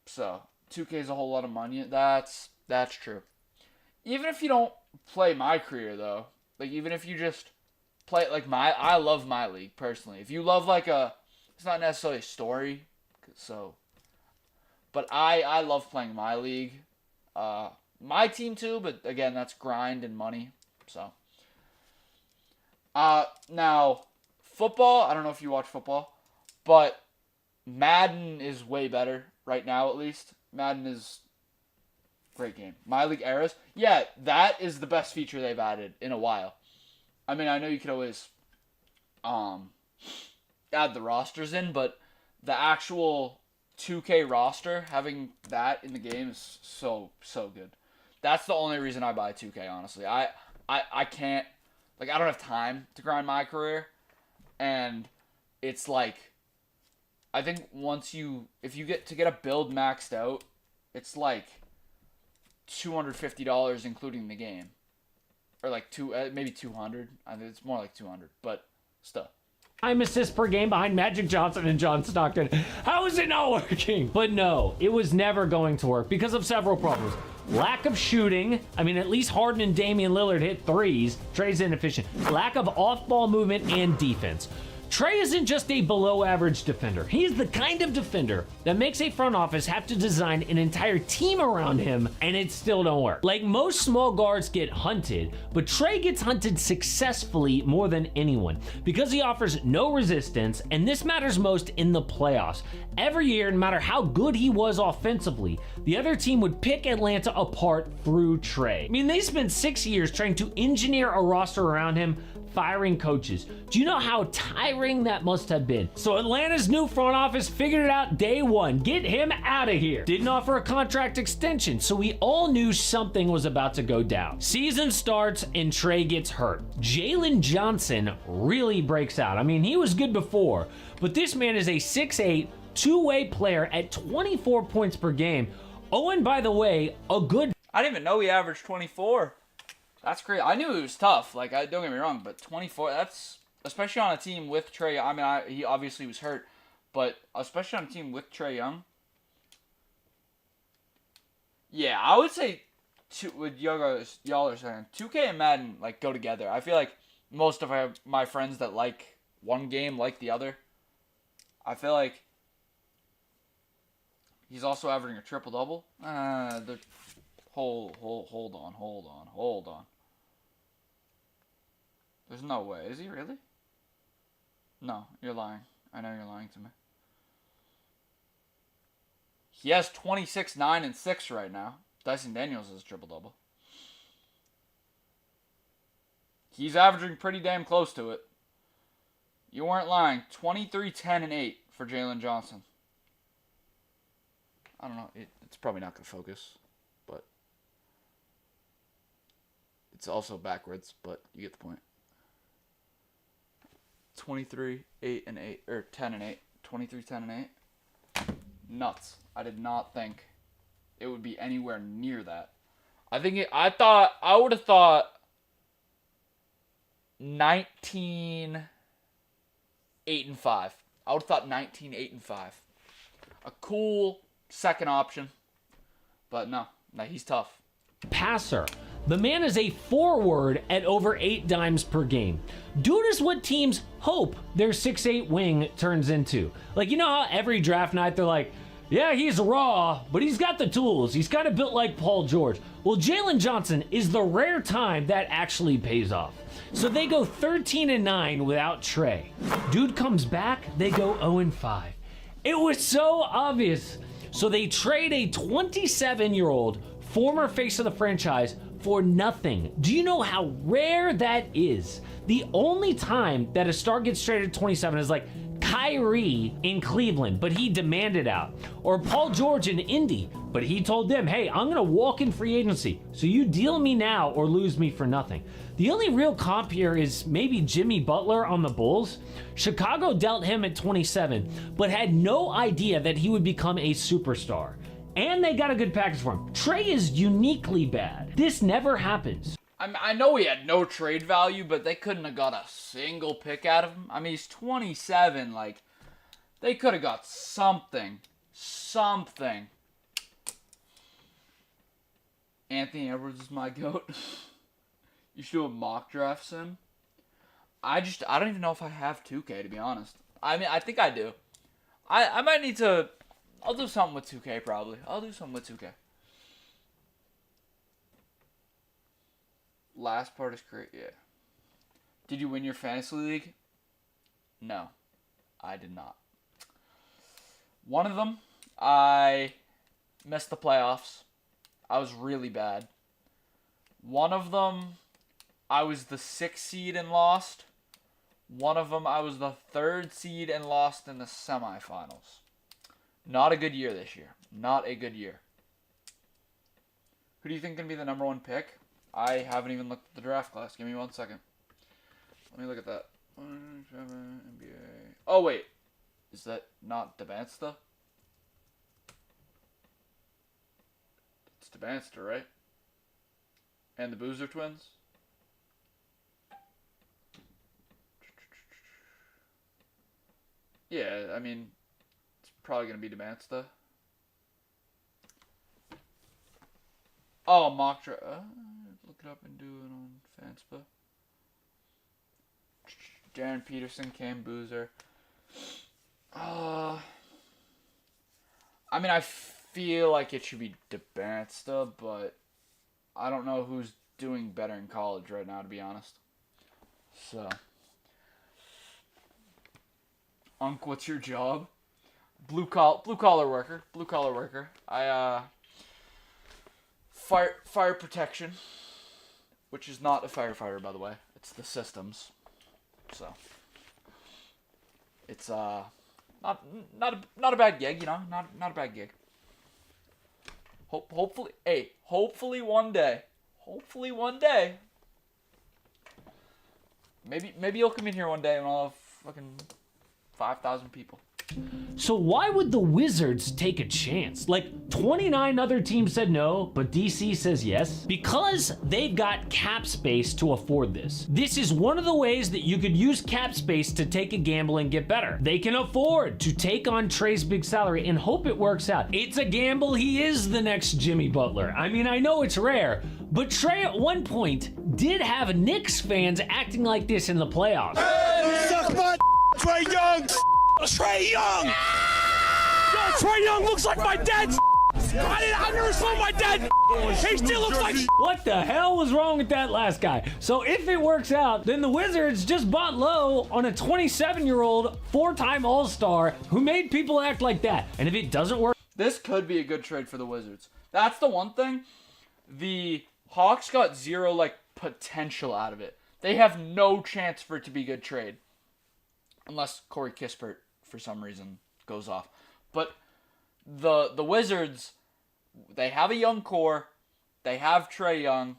So, 2K is a whole lot of money. That's true. Even if you don't play my career, though, like, even if you just play it like I love my league, personally. If you love, like, it's not necessarily a story, but I love playing my league. My team, too, but, again, that's grind and money, so. Now, football, I don't know if you watch football, but Madden is way better, right now, at least. Madden is great game. My League Eras, yeah, that is the best feature they've added in a while. I mean, I know you could always add the rosters in, but the actual 2K roster, having that in the game is so good. That's the only reason I buy 2K, honestly. I can't, like, I don't have time to grind my career, and it's like, I think if you get a build maxed out, it's like $250 including the game, or like maybe 200. I think it's more like 200, but still, assists per game behind Magic Johnson and John Stockton. How is it not working? But no, it was never going to work because of several problems. Lack of shooting. I mean, at least Harden and Damian Lillard hit threes. Trey's inefficient. Lack of off-ball movement and defense. Trey isn't just a below-average defender. He's the kind of defender that makes a front office have to design an entire team around him, and it still don't work. Like, most small guards get hunted, but Trey gets hunted successfully more than anyone because he offers no resistance, and this matters most in the playoffs. Every year, no matter how good he was offensively, the other team would pick Atlanta apart through Trey. I mean, they spent 6 years trying to engineer a roster around him, firing coaches. Do you know how tiring that must have been? So Atlanta's new front office figured it out day one. Get him out of here. Didn't offer a contract extension, so we all knew something was about to go down. Season starts and Trey gets hurt. Jalen Johnson really breaks out. I mean, he was good before, but this man is a 6'8", two-way player at 24 points per game. Oh, and by the way, a good... I didn't even know he averaged 24. That's great. I knew it was tough. Like, don't get me wrong, but 24, that's, especially on a team with Trey. I mean, he obviously was hurt, but especially on a team with Trey Young. Yeah, I would say, with y'all are saying, 2K and Madden, like, go together. I feel like most of my friends that like one game like the other. I feel like he's also averaging a triple-double. Hold on. There's no way. Is he really? No, you're lying. I know you're lying to me. He has 26, 9, and 6 right now. Dyson Daniels is a triple-double. He's averaging pretty damn close to it. You weren't lying. 23, 10, and 8 for Jalen Johnson. I don't know. It's probably not going to focus, but it's also backwards, but you get the point. 23, 8, and 8, or 10 and 8. 23, 10, and 8. Nuts. I did not think it would be anywhere near that. I would have thought 19, 8, and 5. I would have thought 19, 8, and 5. A cool second option. But no, he's tough. Passer. The man is a forward at over 8 dimes per game. Dude is what teams hope their 6'8" wing turns into. Like, you know how every draft night they're like, yeah, he's raw, but he's got the tools. He's kind of built like Paul George. Well, Jalen Johnson is the rare time that actually pays off. So they go 13-9 without Trey. Dude comes back, they go 0-5. It was so obvious. So they trade a 27-year-old former face of the franchise for nothing. Do you know how rare that is? The only time that a star gets traded at 27 is like Kyrie in Cleveland, but he demanded out. Or Paul George in Indy, but he told them, hey, I'm gonna walk in free agency, so you deal me now or lose me for nothing. The only real comp here is maybe Jimmy Butler on the Bulls. Chicago dealt him at 27, but had no idea that he would become a superstar. And they got a good package for him. Trey is uniquely bad. This never happens. I know he had no trade value, but they couldn't have got a single pick out of him. I mean, he's 27. Like, they could have got something. Something. Anthony Edwards is my GOAT. You should do a mock draft sim. I don't even know if I have 2K, to be honest. I mean, I think I do. I might need to... I'll do something with 2K, probably. I'll do something with 2K. Last part is great, yeah. Did you win your fantasy league? No, I did not. One of them, I missed the playoffs. I was really bad. One of them, I was the 6th seed and lost. One of them, I was the 3rd seed and lost in the semifinals. Not a good year this year. Not a good year. Who do you think can be the number 1 pick? I haven't even looked at the draft class. Give me 1 second. Let me look at that. NBA. Oh, wait. Is that not Debansta? It's Debansta, right? And the Boozer twins? Yeah, I mean, it's probably going to be Demansta. Oh, mock draft. Look it up and do it on Fanspa. Darren Peterson, Cam Boozer. I mean, I feel like it should be Demansta, but I don't know who's doing better in college right now, to be honest. So, Unc, what's your job? Blue collar worker. I fire protection, which is not a firefighter, by the way. It's the systems. So, it's not a bad gig, you know, not a bad gig. Hopefully one day. Maybe you'll come in here one day and I'll have fucking 5,000 people. So why would the Wizards take a chance? Like 29 other teams said no, but DC says yes? Because they've got cap space to afford this. This is one of the ways that you could use cap space to take a gamble and get better. They can afford to take on Trae's big salary and hope it works out. It's a gamble. He is the next Jimmy Butler. I mean, I know it's rare, but Trae at one point did have Knicks fans acting like this in the playoffs. Hey, suck my Trae Young! Trae Young! Yo, Trae Young looks like my dad! I never saw my dad! He still looks like... What the hell was wrong with that last guy? So if it works out, then the Wizards just bought low on a 27-year-old, four-time All-Star who made people act like that. And if it doesn't work... This could be a good trade for the Wizards. That's the one thing. The Hawks got zero, potential out of it. They have no chance for it to be a good trade. Unless Corey Kispert, for some reason, goes off. But the Wizards, they have a young core. They have Trae Young.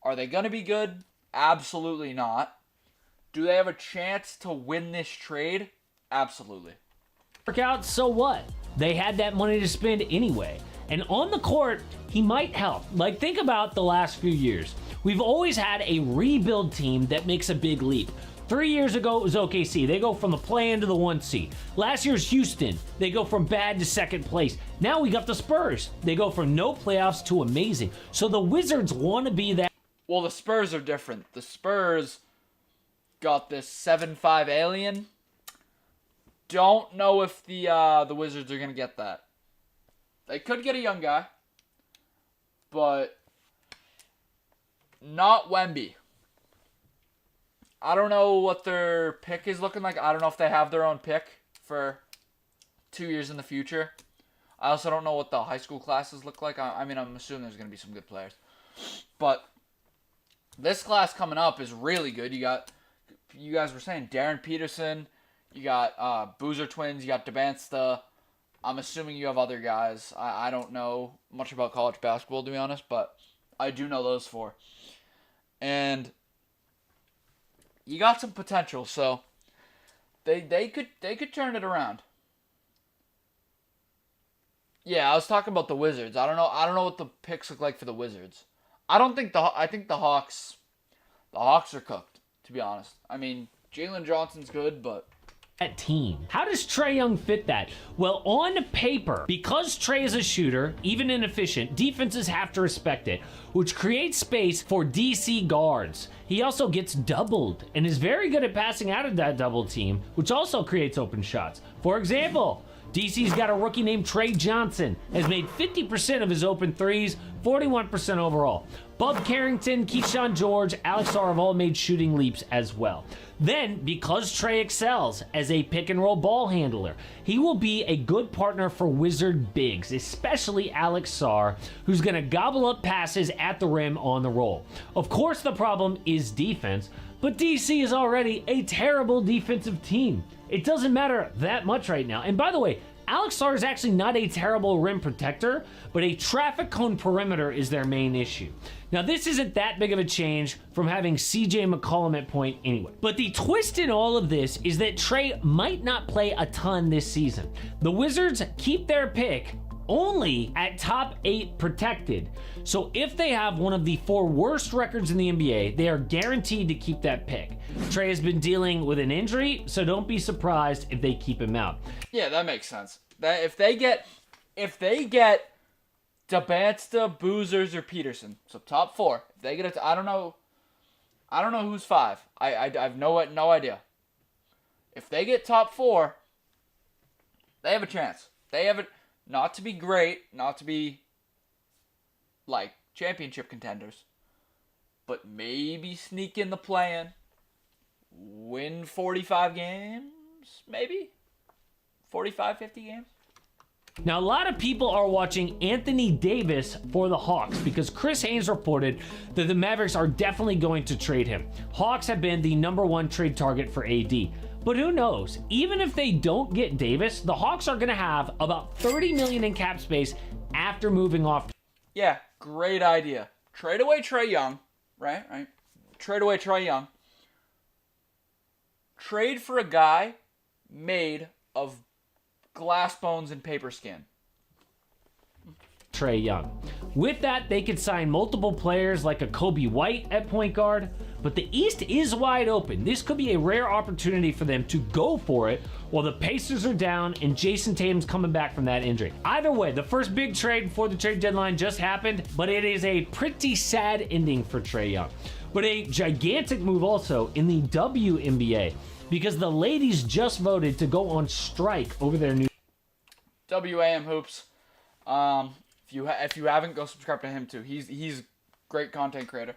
Are they going to be good? Absolutely not. Do they have a chance to win this trade? Absolutely. Work out, so what? They had that money to spend anyway. And on the court, he might help. Think about the last few years. We've always had a rebuild team that makes a big leap. 3 years ago, it was OKC. They go from the play-in to the 1 seed. Last year's Houston. They go from bad to second place. Now we got the Spurs. They go from no playoffs to amazing. So the Wizards want to be that. Well, the Spurs are different. The Spurs got this 7-5 alien. Don't know if the Wizards are going to get that. They could get a young guy. But not Wemby. I don't know what their pick is looking like. I don't know if they have their own pick for 2 years in the future. I also don't know what the high school classes look like. I mean, I'm assuming there's going to be some good players. But this class coming up is really good. You guys were saying Darren Peterson. You got Boozer twins. You got Demansta. I'm assuming you have other guys. I don't know much about college basketball, to be honest, but I do know those four. And you got some potential, so they could turn it around. Yeah, I was talking about the Wizards. I don't know what the picks look like for the Wizards. I think the Hawks are cooked, to be honest. I mean, Jalen Johnson's good, but that team. How does Trae Young fit that? Well, on paper, because Trae is a shooter, even inefficient, defenses have to respect it, which creates space for DC guards. He also gets doubled and is very good at passing out of that double team, which also creates open shots. For example, DC's got a rookie named Trey Johnson, has made 50% of his open threes, 41% overall. Bub Carrington, Keyshawn George, Alex Sarr have all made shooting leaps as well. Then, because Trae excels as a pick-and-roll ball handler, he will be a good partner for Wizard bigs, especially Alex Sarr, who's going to gobble up passes at the rim on the roll. Of course, the problem is defense, but DC is already a terrible defensive team. It doesn't matter that much right now. And by the way, Alex Sarr is actually not a terrible rim protector, but a traffic cone perimeter is their main issue. Now, this isn't that big of a change from having CJ McCollum at point anyway. But the twist in all of this is that Trae might not play a ton this season. The Wizards keep their pick only at top 8 protected. So if they have one of the 4 worst records in the NBA, they are guaranteed to keep that pick. Trey has been dealing with an injury, so don't be surprised if they keep him out. Yeah, that makes sense. That if they get Dabansta, Boozers, or Peterson, so top 4. If they get it, I don't know who's 5. I have no idea. If they get top 4, they have a chance. They have it. Not to be great, not to be like championship contenders, but maybe sneak in the play-in, win 45 games, maybe 45, 50 games. Now, a lot of people are watching Anthony Davis for the Hawks because Chris Haynes reported that the Mavericks are definitely going to trade him. Hawks have been the #1 trade target for AD. But who knows? Even if they don't get Davis, the Hawks are going to have about $30 million in cap space after moving off. Yeah, great idea. Trade away Trae Young, right? Trade away Trae Young. Trade for a guy made of glass bones and paper skin. Trae Young. With that, they could sign multiple players like a Kobe White at point guard, but the East is wide open. This could be a rare opportunity for them to go for it while the Pacers are down and Jason Tatum's coming back from that injury. Either way, the first big trade before the trade deadline just happened, but it is a pretty sad ending for Trae Young. But a gigantic move also in the WNBA because the ladies just voted to go on strike over their new WAM Hoops. If you haven't, go subscribe to him too. He's great content creator.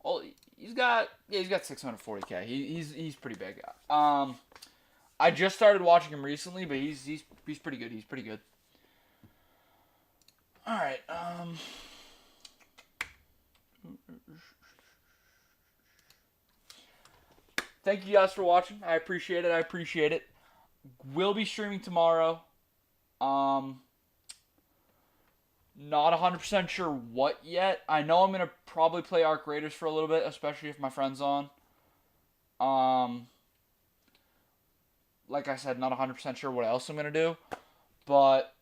Well, he's got 640K. He's pretty big. I just started watching him recently, but he's pretty good. He's pretty good. All right. Thank you guys for watching. I appreciate it. We'll be streaming tomorrow. Not 100% sure what yet. I know I'm going to probably play Arc Raiders for a little bit, especially if my friend's on. Like I said, not 100% sure what else I'm going to do. But